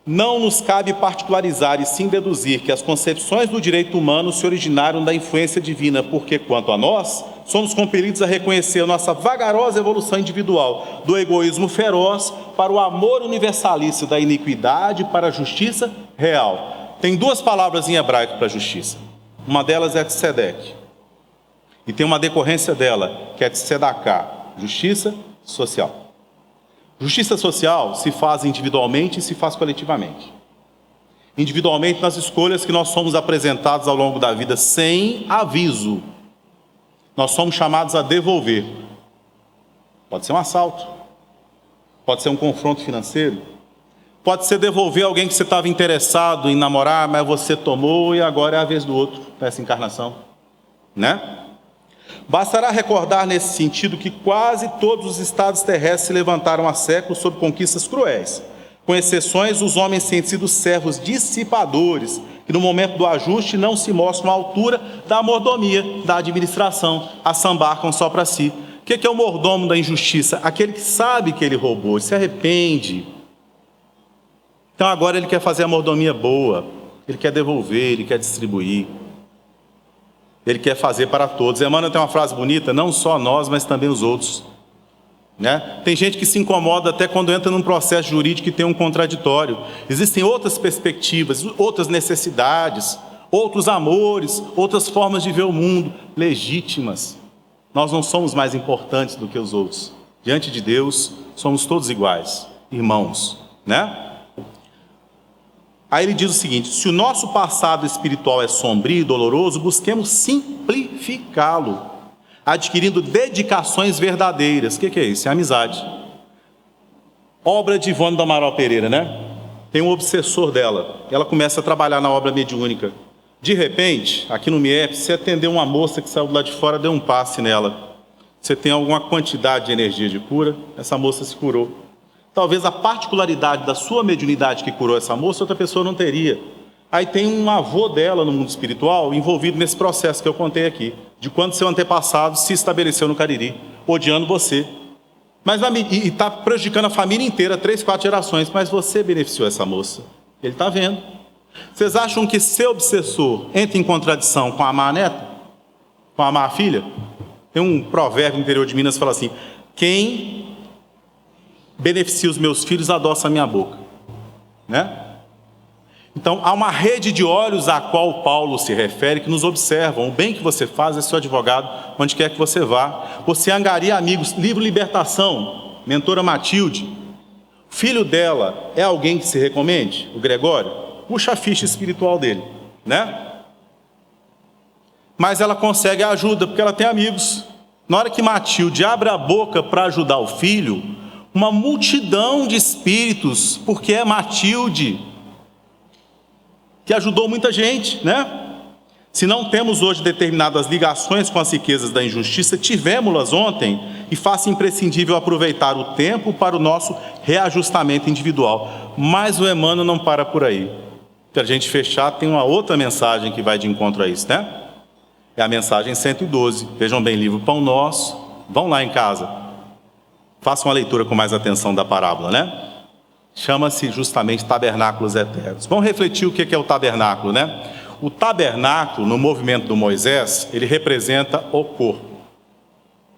Não nos cabe particularizar e sim deduzir que as concepções do direito humano se originaram da influência divina, porque, quanto a nós, somos compelidos a reconhecer a nossa vagarosa evolução individual, do egoísmo feroz para o amor universalista, da iniquidade para a justiça real. Tem duas palavras em hebraico para justiça. Uma delas é tzedek. E tem uma decorrência dela, que é tzedaká, justiça social. Justiça social se faz individualmente e se faz coletivamente. Individualmente nas escolhas que nós somos apresentados ao longo da vida sem aviso. Nós somos chamados a devolver. Pode ser um assalto. Pode ser um confronto financeiro. Pode ser devolver alguém que você estava interessado em namorar, mas você tomou e agora é a vez do outro nessa encarnação. Né? Bastará recordar nesse sentido que quase todos os estados terrestres se levantaram há séculos sob conquistas cruéis, com exceções os homens têm sido servos dissipadores, que no momento do ajuste não se mostram à altura da mordomia, da administração, assambarcam só para si. O que é o mordomo da injustiça? Aquele que sabe que ele roubou, ele se arrepende. Então agora ele quer fazer a mordomia boa, ele quer devolver, ele quer distribuir. Ele quer fazer para todos. Emmanuel tem uma frase bonita, não só nós, mas também os outros. Né? Tem gente que se incomoda até quando entra num processo jurídico que tem um contraditório. Existem outras perspectivas, outras necessidades, outros amores, outras formas de ver o mundo, legítimas. Nós não somos mais importantes do que os outros. Diante de Deus, somos todos iguais, irmãos. Né? Aí ele diz o seguinte, se o nosso passado espiritual é sombrio e doloroso, busquemos simplificá-lo, adquirindo dedicações verdadeiras. O que é isso? É amizade. Obra de Ivone do Amaral Pereira, né? Tem um obsessor dela. Ela começa a trabalhar na obra mediúnica. De repente, aqui no MIEP, você atendeu uma moça que saiu do lado de fora, deu um passe nela. Você tem alguma quantidade de energia de cura, essa moça se curou. Talvez a particularidade da sua mediunidade que curou essa moça, outra pessoa não teria. Aí tem um avô dela no mundo espiritual envolvido nesse processo que eu contei aqui, de quando seu antepassado se estabeleceu no Cariri, odiando você. Mas e está prejudicando a família inteira, 3, 4 gerações, mas você beneficiou essa moça. Ele está vendo. Vocês acham que seu obsessor entra em contradição com amar a neta? Com amar a filha? Tem um provérbio no interior de Minas que fala assim: quem beneficia os meus filhos adoça a minha boca, né? Então há uma rede de olhos a qual Paulo se refere que nos observam. O bem que você faz é seu advogado onde quer que você vá. Você angaria amigos. Livro Libertação, mentora Matilde, filho dela é alguém que se recomende? O Gregório? Puxa a ficha espiritual dele, né? Mas ela consegue a ajuda, porque ela tem amigos. Na hora que Matilde abre a boca para ajudar o filho, uma multidão de espíritos, porque é Matilde, que ajudou muita gente, né? Se não temos hoje determinadas ligações com as riquezas da injustiça, tivemos-las ontem, e faça imprescindível aproveitar o tempo para o nosso reajustamento individual. Mas o Emmanuel não para por aí. Para a gente fechar, tem uma outra mensagem que vai de encontro a isso, né? É a mensagem 112. Vejam bem, livro Pão Nosso. Vão lá em casa. Façam uma leitura com mais atenção da parábola, né? Chama-se justamente Tabernáculos Eternos. Vamos refletir o que é o tabernáculo, né? O tabernáculo, no movimento do Moisés, ele representa o corpo,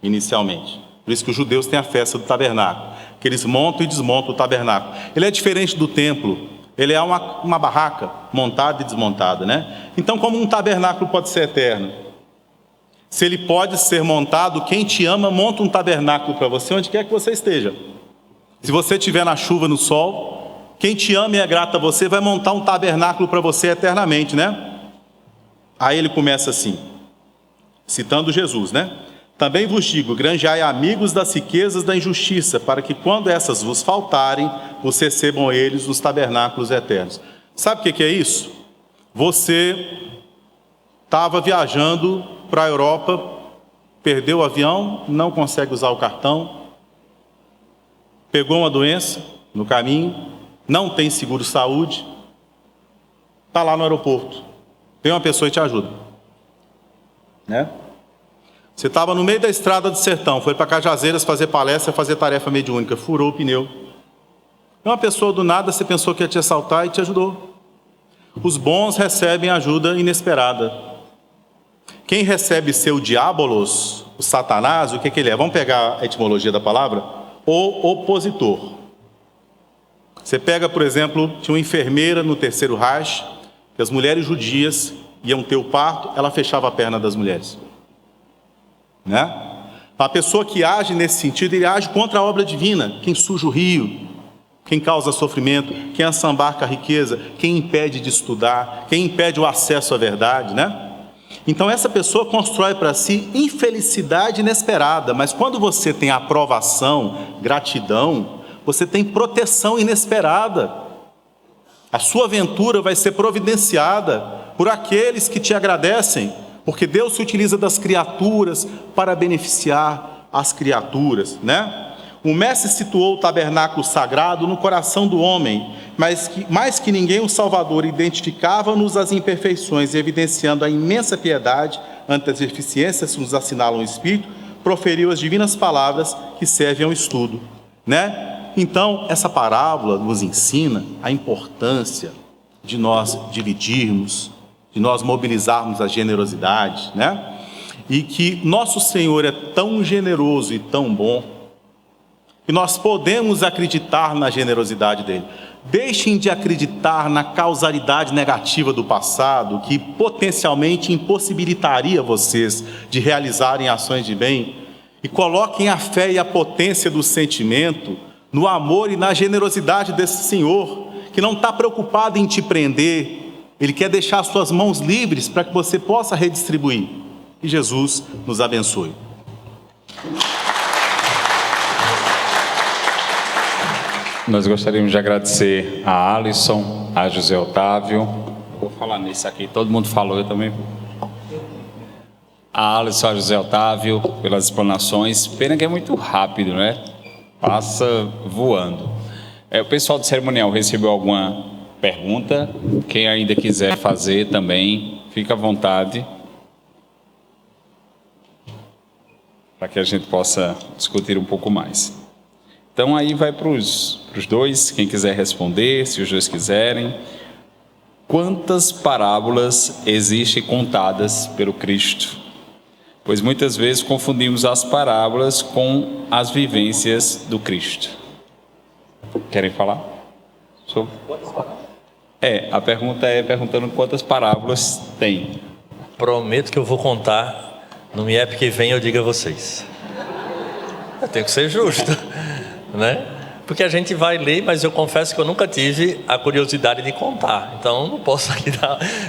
inicialmente. Por isso que os judeus têm a festa do tabernáculo, que eles montam e desmontam o tabernáculo. Ele é diferente do templo. Ele é uma barraca montada e desmontada, né? Então, como um tabernáculo pode ser eterno? Se ele pode ser montado, quem te ama monta um tabernáculo para você onde quer que você esteja. Se você estiver na chuva, no sol, quem te ama e é grato a você vai montar um tabernáculo para você eternamente, né? Aí ele começa assim, citando Jesus, né? Também vos digo, granjeai amigos das riquezas da injustiça, para que quando essas vos faltarem, vocês recebam eles nos tabernáculos eternos. Sabe o que é isso? Você estava viajando para a Europa, perdeu o avião, não consegue usar o cartão, pegou uma doença no caminho, não tem seguro-saúde, está lá no aeroporto, tem uma pessoa que te ajuda, né? Você estava no meio da estrada do sertão, foi para Cajazeiras fazer palestra, fazer tarefa mediúnica, furou o pneu. Uma pessoa do nada, você pensou que ia te assaltar e te ajudou. Os bons recebem ajuda inesperada. Quem recebe seu diabolos, o Satanás, o que ele é? Vamos pegar a etimologia da palavra? O opositor. Você pega, por exemplo, tinha uma enfermeira no Terceiro Reich, que as mulheres judias iam ter o parto, ela fechava a perna das mulheres. Né? A pessoa que age nesse sentido, ele age contra a obra divina. Quem suja o rio, quem causa sofrimento, quem assambarca a riqueza, quem impede de estudar, quem impede o acesso à verdade, né? Então essa pessoa constrói para si infelicidade inesperada, mas quando você tem aprovação, gratidão, você tem proteção inesperada. A sua aventura vai ser providenciada por aqueles que te agradecem, porque Deus se utiliza das criaturas para beneficiar as criaturas, né? O mestre situou o tabernáculo sagrado no coração do homem, mas mais que ninguém o Salvador identificava-nos as imperfeições, evidenciando a imensa piedade ante as deficiências que nos assinalam o Espírito, proferiu as divinas palavras que servem ao estudo, né? Então, essa parábola nos ensina a importância de nós dividirmos, de nós mobilizarmos a generosidade, né? E que nosso Senhor é tão generoso e tão bom, que nós podemos acreditar na generosidade dele. Deixem de acreditar na causalidade negativa do passado, que potencialmente impossibilitaria vocês de realizarem ações de bem, e coloquem a fé e a potência do sentimento no amor e na generosidade desse Senhor, que não está preocupado em te prender, ele quer deixar as suas mãos livres para que você possa redistribuir. E Jesus nos abençoe. Nós gostaríamos de agradecer a Alisson, a José Otávio. Vou falar nisso aqui, todo mundo falou, eu também vou. a Alisson, a José Otávio, pelas explanações. Pena que é muito rápido, né? Passa voando. O pessoal do cerimonial recebeu alguma pergunta? Quem ainda quiser fazer também, fica à vontade, para que a gente possa discutir um pouco mais. Então aí vai para os dois, quem quiser responder, se os dois quiserem. Quantas parábolas existem contadas pelo Cristo? Pois muitas vezes confundimos as parábolas com as vivências do Cristo. Querem falar? A pergunta é perguntando quantas parábolas tem. Prometo que eu vou contar no MIEP que vem, eu digo a vocês. Eu tenho que ser justo, né? Porque a gente vai ler, mas eu confesso que eu nunca tive a curiosidade de contar. Então, não posso aqui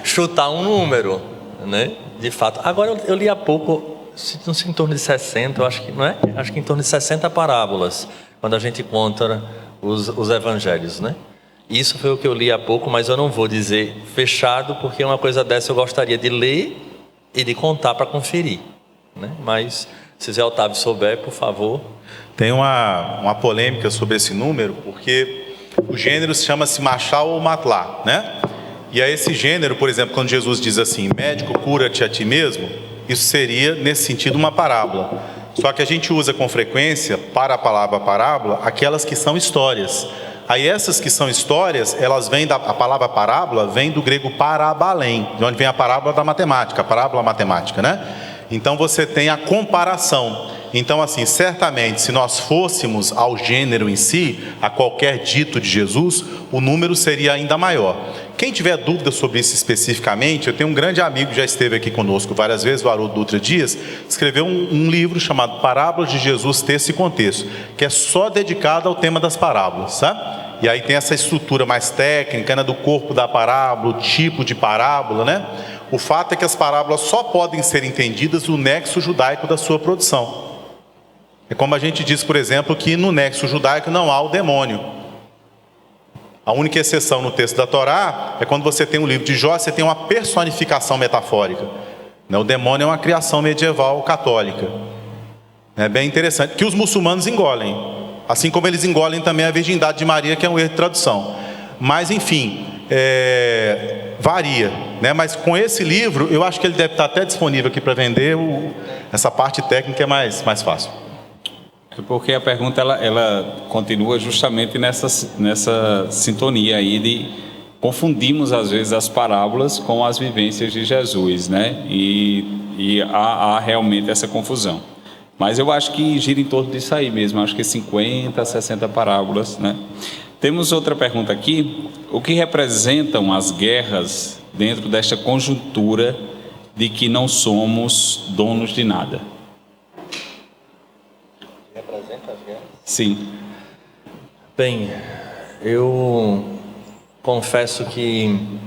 chutar um número, né? De fato. Agora, eu li há pouco, não sei, em torno de 60, eu acho que, não é? Acho que em torno de 60 parábolas, quando a gente conta os evangelhos, né? Isso foi o que eu li há pouco, mas eu não vou dizer fechado, porque uma coisa dessa eu gostaria de ler e de contar para conferir, né? Mas, se Zé Otávio souber, por favor. Tem uma polêmica sobre esse número, porque o gênero chama-se Machal ou Matlá, né? E aí esse gênero, por exemplo, quando Jesus diz assim, médico, cura-te a ti mesmo, isso seria, nesse sentido, uma parábola. Só que a gente usa com frequência, para a palavra parábola, aquelas que são histórias. Aí essas que são histórias, elas vêm a palavra parábola vem do grego parabalém, de onde vem a parábola da matemática, a parábola matemática, né? Então você tem a comparação. Então, assim, certamente, se nós fôssemos ao gênero em si, a qualquer dito de Jesus, o número seria ainda maior. Quem tiver dúvida sobre isso especificamente, eu tenho um grande amigo que já esteve aqui conosco várias vezes, o Haroldo Dutra Dias, escreveu um livro chamado Parábolas de Jesus, Texto e Contexto, que é só dedicado ao tema das parábolas, sabe? E aí tem essa estrutura mais técnica, né, do corpo da parábola, o tipo de parábola, né? O fato é que as parábolas só podem ser entendidas no nexo judaico da sua produção. É como a gente diz, por exemplo, que no nexo judaico não há o demônio. A única exceção no texto da Torá é quando você tem o livro de Jó, você tem uma personificação metafórica. O demônio é uma criação medieval católica. É bem interessante, que os muçulmanos engolem. Assim como eles engolem também a virgindade de Maria, que é um erro de tradução. Mas, enfim, varia, né? Mas com esse livro, eu acho que ele deve estar até disponível aqui para vender. Essa parte técnica é mais fácil. Porque a pergunta ela continua justamente nessa sintonia aí de confundimos às vezes as parábolas com as vivências de Jesus, né? E há realmente essa confusão. Mas eu acho que gira em torno disso aí mesmo, acho que 50, 60 parábolas, né? Temos outra pergunta aqui. O que representam as guerras dentro desta conjuntura de que não somos donos de nada? Sim. Bem, eu confesso que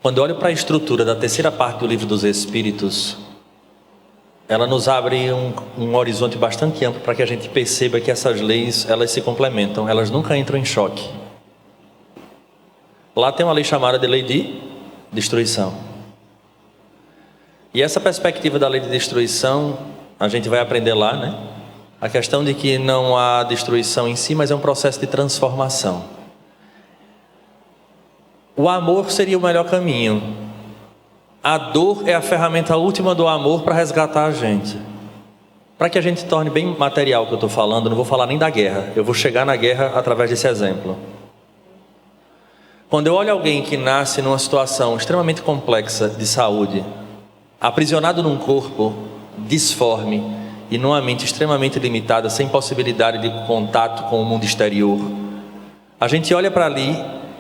quando eu olho para a estrutura da terceira parte do Livro dos Espíritos, ela nos abre um horizonte bastante amplo para que a gente perceba que essas leis, elas se complementam, elas nunca entram em choque. Lá tem uma lei chamada de lei de destruição. E essa perspectiva da lei de destruição, a gente vai aprender lá, né? A questão de que não há destruição em si, mas é um processo de transformação. O amor seria o melhor caminho. A dor é a ferramenta última do amor para resgatar a gente. Para que a gente torne bem material o que eu estou falando, não vou falar nem da guerra. Eu vou chegar na guerra através desse exemplo. Quando eu olho alguém que nasce numa situação extremamente complexa de saúde, aprisionado num corpo disforme, e numa mente extremamente limitada, sem possibilidade de contato com o mundo exterior, a gente olha para ali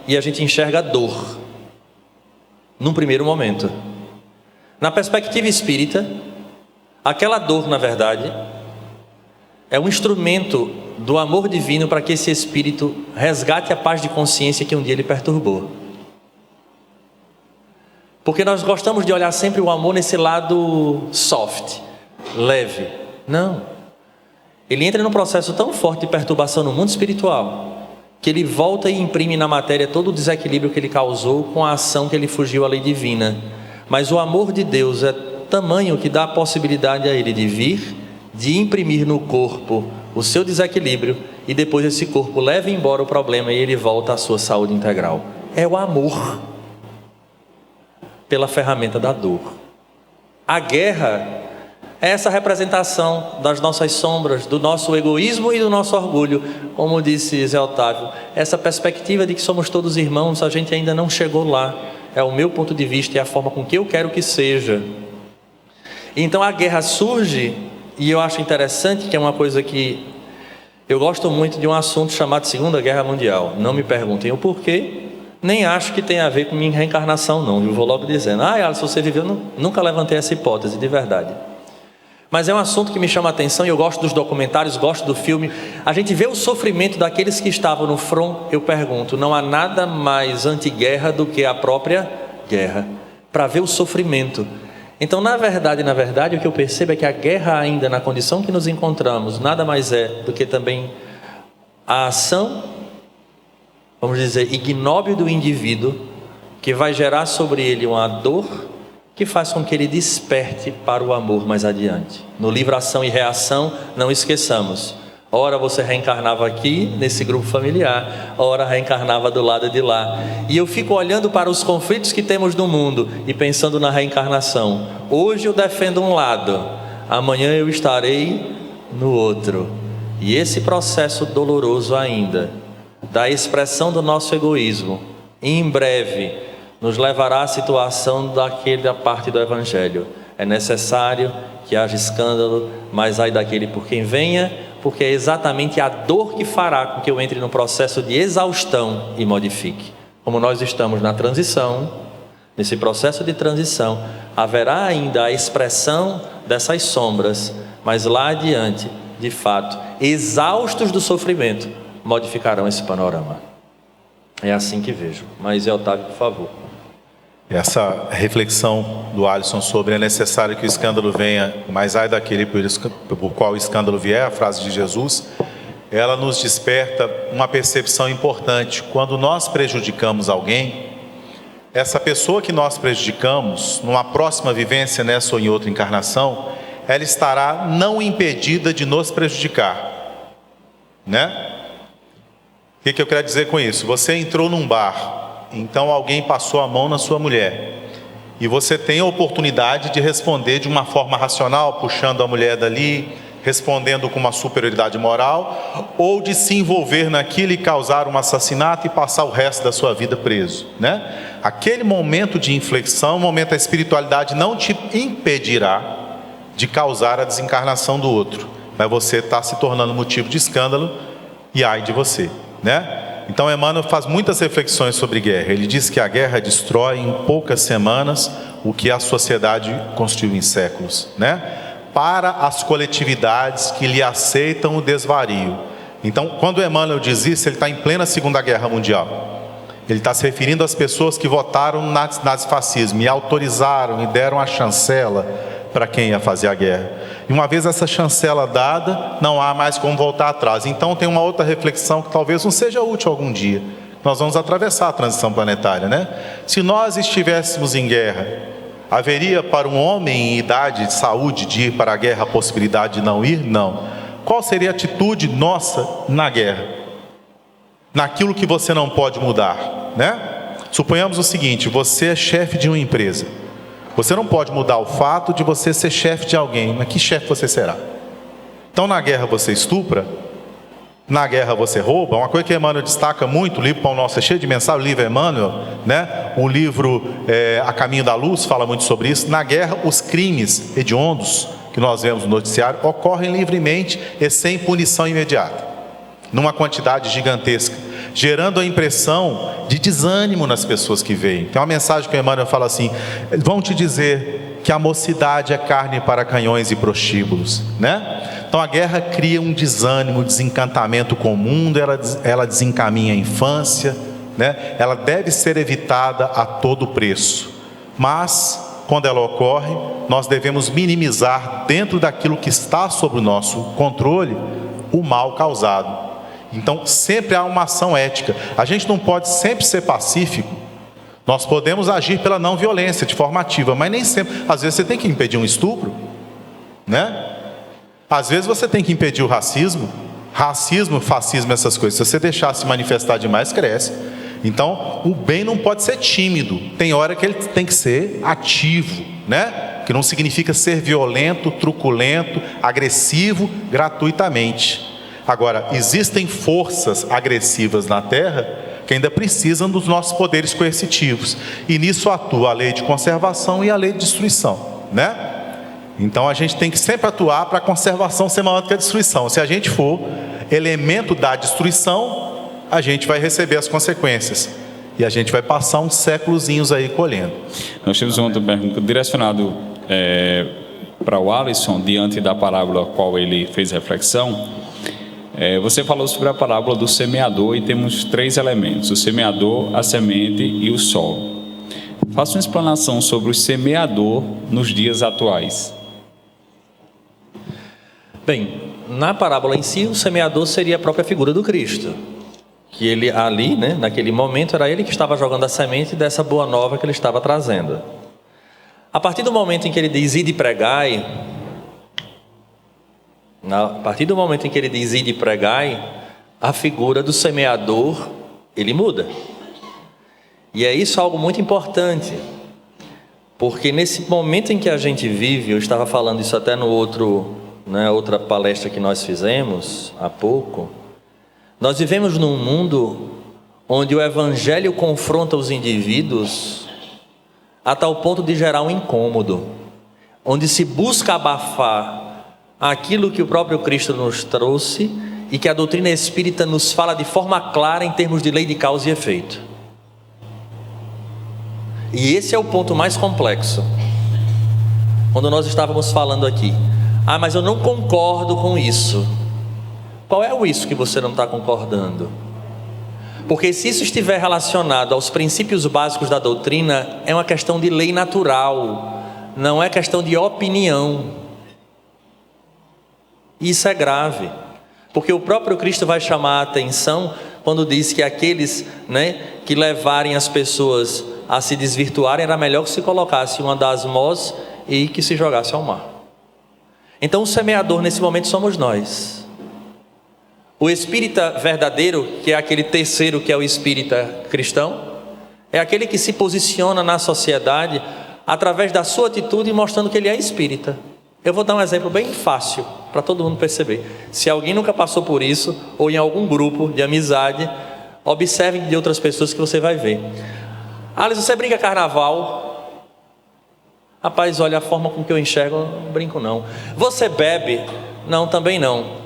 e a gente enxerga dor, num primeiro momento. Na perspectiva espírita, aquela dor, na verdade, é um instrumento do amor divino para que esse espírito resgate a paz de consciência que um dia ele perturbou. Porque nós gostamos de olhar sempre o amor nesse lado soft, leve. Não, ele entra num processo tão forte de perturbação no mundo espiritual, que ele volta e imprime na matéria todo o desequilíbrio que ele causou com a ação que ele fugiu à lei divina. Mas o amor de Deus é tamanho que dá a possibilidade a Ele de vir, de imprimir no corpo o seu desequilíbrio, e depois esse corpo leva embora o problema e ele volta à sua saúde integral. É o amor pela ferramenta da dor. A guerra é essa representação das nossas sombras, do nosso egoísmo e do nosso orgulho. Como disse Zé Otávio, essa perspectiva de que somos todos irmãos, a gente ainda não chegou lá. É o meu ponto de vista e a forma com que eu quero que seja. Então a guerra surge, e eu acho interessante, que é uma coisa que eu gosto muito de um assunto chamado Segunda Guerra Mundial. Não me perguntem o porquê, nem acho que tem a ver com minha reencarnação não. Eu vou logo dizendo, Alisson, você viveu, nunca levantei essa hipótese, de verdade. Mas é um assunto que me chama a atenção, e eu gosto dos documentários, gosto do filme. A gente vê o sofrimento daqueles que estavam no front. Eu pergunto, não há nada mais antiguerra do que a própria guerra, para ver o sofrimento. Então, na verdade, o que eu percebo é que a guerra ainda, na condição que nos encontramos, nada mais é do que também a ação, vamos dizer, ignóbil do indivíduo, que vai gerar sobre ele uma dor, que faz com que ele desperte para o amor mais adiante. No livro Ação e Reação, não esqueçamos, ora você reencarnava aqui, nesse grupo familiar, ora reencarnava do lado de lá. E eu fico olhando para os conflitos que temos no mundo e pensando na reencarnação. Hoje eu defendo um lado, amanhã eu estarei no outro. E esse processo doloroso ainda, da expressão do nosso egoísmo, em breve nos levará à situação daquela parte do Evangelho. É necessário que haja escândalo, mas ai daquele por quem venha, porque é exatamente a dor que fará com que eu entre no processo de exaustão e modifique. Como nós estamos na transição, nesse processo de transição, haverá ainda a expressão dessas sombras, mas lá adiante, de fato, exaustos do sofrimento, modificarão esse panorama. É assim que vejo. Mas Otávio, por favor. Essa reflexão do Alisson sobre é necessário que o escândalo venha, mas ai daquele por qual o escândalo vier, a frase de Jesus, ela nos desperta uma percepção importante. Quando nós prejudicamos alguém, essa pessoa que nós prejudicamos, numa próxima vivência, nessa ou em outra encarnação, ela estará não impedida de nos prejudicar, né? O que eu quero dizer com isso? Você entrou num bar, então alguém passou a mão na sua mulher, e você tem a oportunidade de responder de uma forma racional, puxando a mulher dali, respondendo com uma superioridade moral, ou de se envolver naquilo e causar um assassinato e passar o resto da sua vida preso, né? Aquele momento de inflexão, o momento da espiritualidade não te impedirá de causar a desencarnação do outro, mas você está se tornando motivo de escândalo, e ai de você, né? Então Emmanuel faz muitas reflexões sobre guerra. Ele diz que a guerra destrói em poucas semanas o que a sociedade construiu em séculos, né? Para as coletividades que lhe aceitam o desvario. Então, quando Emmanuel diz isso, ele está em plena Segunda Guerra Mundial. Ele está se referindo às pessoas que votaram no nazifascismo e autorizaram e deram a chancela para quem ia fazer a guerra. E uma vez essa chancela dada, não há mais como voltar atrás. Então tem uma outra reflexão que talvez não seja útil algum dia. Nós vamos atravessar a transição planetária, né? Se nós estivéssemos em guerra, haveria para um homem em idade de saúde de ir para a guerra a possibilidade de não ir? Não. Qual seria a atitude nossa na guerra? Naquilo que você não pode mudar, né? Suponhamos o seguinte, você é chefe de uma empresa. Você não pode mudar o fato de você ser chefe de alguém, mas que chefe você será? Então na guerra você estupra, na guerra você rouba. Uma coisa que Emmanuel destaca muito, o livro Pão Nosso é cheio de mensagens, o livro Emmanuel, né? O livro A Caminho da Luz fala muito sobre isso. Na guerra os crimes hediondos que nós vemos no noticiário ocorrem livremente e sem punição imediata, numa quantidade gigantesca, gerando a impressão de desânimo nas pessoas que veem. Tem uma mensagem que o Emmanuel fala assim: vão te dizer que a mocidade é carne para canhões e prostíbulos, né? Então a guerra cria um desânimo, desencantamento com o mundo, ela desencaminha a infância, né? Ela deve ser evitada a todo preço, mas quando ela ocorre, nós devemos minimizar, dentro daquilo que está sob o nosso controle, o mal causado. Então sempre há uma ação ética. A gente não pode sempre ser pacífico Nós podemos agir pela não violência de forma ativa, mas nem sempre. Às vezes você tem que impedir um estupro, né? Às vezes você tem que impedir o racismo, fascismo, essas coisas. Se você deixar se manifestar demais, cresce. Então, o bem não pode ser tímido. Tem hora que ele tem que ser ativo, né? Que não significa ser violento, truculento, agressivo, gratuitamente. Agora, existem forças agressivas na Terra que ainda precisam dos nossos poderes coercitivos. E nisso atua a lei de conservação e a lei de destruição, né? Então a gente tem que sempre atuar para a conservação ser maior do que a destruição. Se a gente for elemento da destruição, a gente vai receber as consequências. E a gente vai passar uns séculozinhos aí colhendo. Nós temos uma outra pergunta direcionada para o Alisson, diante da parábola a qual ele fez reflexão. Você falou sobre a parábola do semeador e temos 3 elementos: o semeador, a semente e o solo. Faça uma explanação sobre o semeador nos dias atuais. Bem, na parábola em si, o semeador seria a própria figura do Cristo. Que ele ali, né, naquele momento, era ele que estava jogando a semente dessa boa nova que ele estava trazendo. A partir do momento em que ele diz, ide e pregai, a figura do semeador, ele muda. E é isso algo muito importante, porque nesse momento em que a gente vive, eu estava falando isso até no outra palestra que nós fizemos há pouco, nós vivemos num mundo onde o evangelho confronta os indivíduos a tal ponto de gerar um incômodo, onde se busca abafar aquilo que o próprio Cristo nos trouxe e que a doutrina espírita nos fala de forma clara em termos de lei de causa e efeito. E esse é o ponto mais complexo. Quando nós estávamos falando aqui, mas eu não concordo com isso. Qual é o isso que você não está concordando? Porque se isso estiver relacionado aos princípios básicos da doutrina, é uma questão de lei natural, não é questão de opinião. Isso é grave, porque o próprio Cristo vai chamar a atenção quando diz que aqueles, que levarem as pessoas a se desvirtuarem, era melhor que se colocasse uma das mós e que se jogasse ao mar. Então o semeador nesse momento somos nós. O espírita verdadeiro, que é aquele terceiro que é o espírita cristão, é aquele que se posiciona na sociedade através da sua atitude, mostrando que ele é espírita. Eu vou dar um exemplo bem fácil para todo mundo perceber. Se alguém nunca passou por isso, ou em algum grupo de amizade, observe de outras pessoas que você vai ver. Alisson, você brinca carnaval? Rapaz, olha a forma com que eu enxergo, eu não brinco não. Você bebe? Não, também não.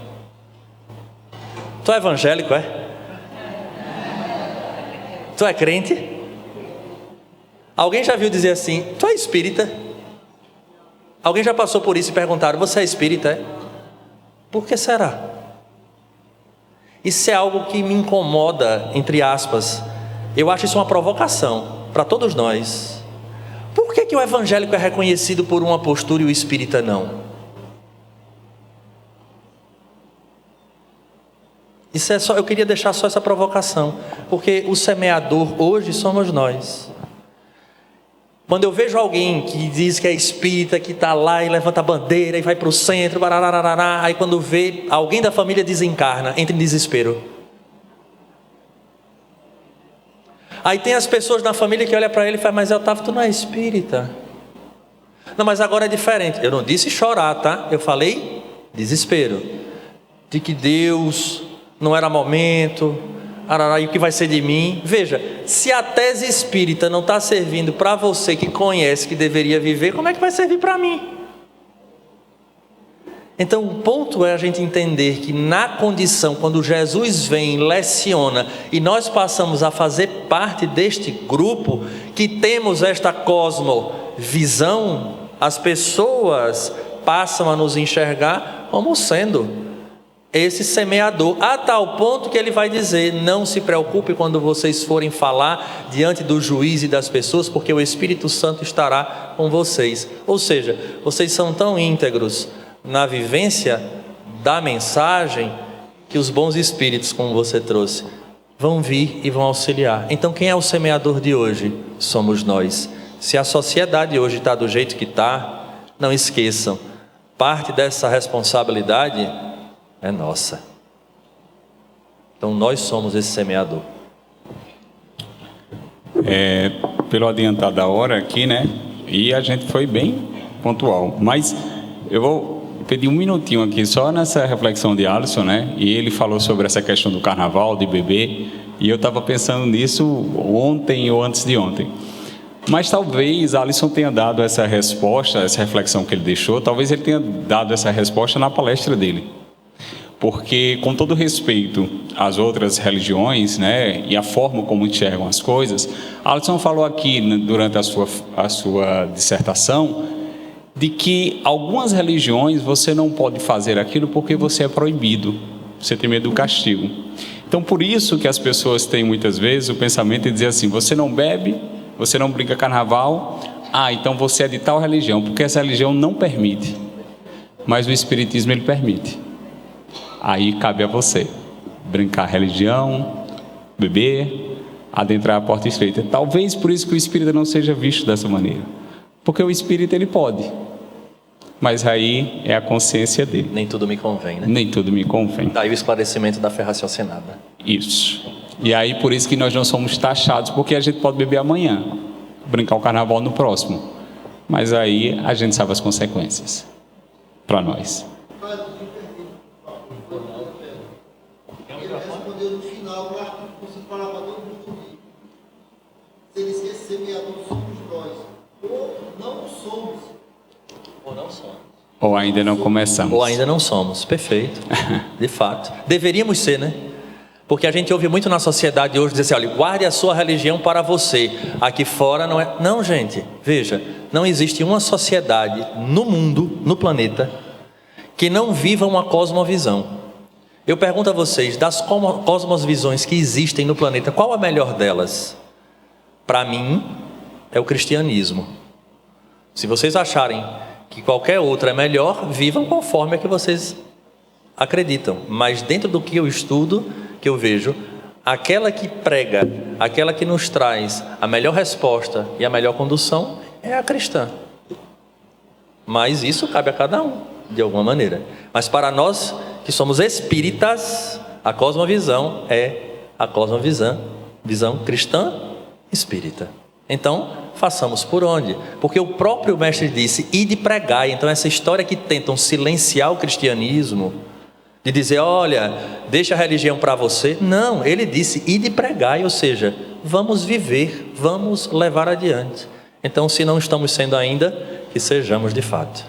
Tu é evangélico, é? Tu é crente? Alguém já viu dizer assim, tu é espírita? Alguém já passou por isso e perguntaram, você é espírita, é? Por que será? Isso é algo que me incomoda, entre aspas. Eu acho isso uma provocação para todos nós. Por que o evangélico é reconhecido por uma postura e o espírita não? Isso é só, eu queria deixar só essa provocação, porque o semeador hoje somos nós. Quando eu vejo alguém que diz que é espírita, que está lá e levanta a bandeira e vai para o centro, aí quando vê alguém da família desencarna, entra em desespero. Aí tem as pessoas na família que olham para ele e falam, mas Otávio, tu não é espírita? Não, mas agora é diferente. Eu não disse chorar, tá? Eu falei desespero. De que Deus não era momento, e o que vai ser de mim? Veja, se a tese espírita não está servindo para você que conhece que deveria viver, como é que vai servir para mim? Então o ponto é a gente entender que na condição, quando Jesus vem, leciona, e nós passamos a fazer parte deste grupo, que temos esta cosmovisão, as pessoas passam a nos enxergar como sendo esse semeador, a tal ponto que ele vai dizer, não se preocupe quando vocês forem falar diante do juiz e das pessoas, porque o Espírito Santo estará com vocês. Ou seja, vocês são tão íntegros na vivência da mensagem, que os bons espíritos, como você trouxe, vão vir e vão auxiliar. Então quem é o semeador de hoje? Somos nós. Se a sociedade hoje está do jeito que está, não esqueçam, parte dessa responsabilidade é nossa. Então nós somos esse semeador. Pelo adiantar da hora aqui, né? E a gente foi bem pontual. Mas eu vou pedir um minutinho aqui só nessa reflexão de Alisson, né? E ele falou sobre essa questão do carnaval, de beber. E eu estava pensando nisso ontem ou antes de ontem. Mas talvez Alisson tenha dado essa resposta, essa reflexão que ele deixou, talvez ele tenha dado essa resposta na palestra dele. Porque, com todo respeito às outras religiões, né, e a forma como enxergam as coisas, Alisson falou aqui, durante a sua dissertação, de que algumas religiões você não pode fazer aquilo porque você é proibido, você tem medo do castigo. Então, por isso que as pessoas têm muitas vezes o pensamento de dizer assim: você não bebe, você não brinca carnaval, então você é de tal religião, porque essa religião não permite, mas o Espiritismo ele permite. Aí cabe a você brincar religião, beber, adentrar a porta estreita. Talvez por isso que o espírita não seja visto dessa maneira, porque o espírita ele pode, mas aí é a consciência dele. Nem tudo me convém, né? Nem tudo me convém. Daí o esclarecimento da fé raciocinada. Isso. E aí por isso que nós não somos taxados, porque a gente pode beber amanhã, brincar o carnaval no próximo, mas aí a gente sabe as consequências para nós. Respondeu no final, eu acho que você falava para todo mundo comigo. Se ele esquece semeador, somos nós. Ou não somos. Ou não somos. Ou ainda não começamos. Ou ainda não somos. Perfeito. De fato. Deveríamos ser, né? Porque a gente ouve muito na sociedade hoje dizer assim: olha, guarde a sua religião para você. Aqui fora não é. Não, gente. Veja, não existe uma sociedade no mundo, no planeta, que não viva uma cosmovisão. Eu pergunto a vocês, das cosmovisões que existem no planeta, qual a melhor delas? Para mim, é o cristianismo. Se vocês acharem que qualquer outra é melhor, vivam conforme a que vocês acreditam. Mas dentro do que eu estudo, que eu vejo, aquela que prega, aquela que nos traz a melhor resposta e a melhor condução é a cristã. Mas isso cabe a cada um, de alguma maneira. Mas para nós que somos espíritas, a cosmovisão é a cosmovisão, visão cristã espírita. Então, façamos por onde? Porque o próprio mestre disse: ide pregai. Então essa história que tentam silenciar o cristianismo, de dizer, olha, deixa a religião para você. Não, ele disse, ide pregai, ou seja, vamos viver, vamos levar adiante. Então, se não estamos sendo ainda, que sejamos de fato.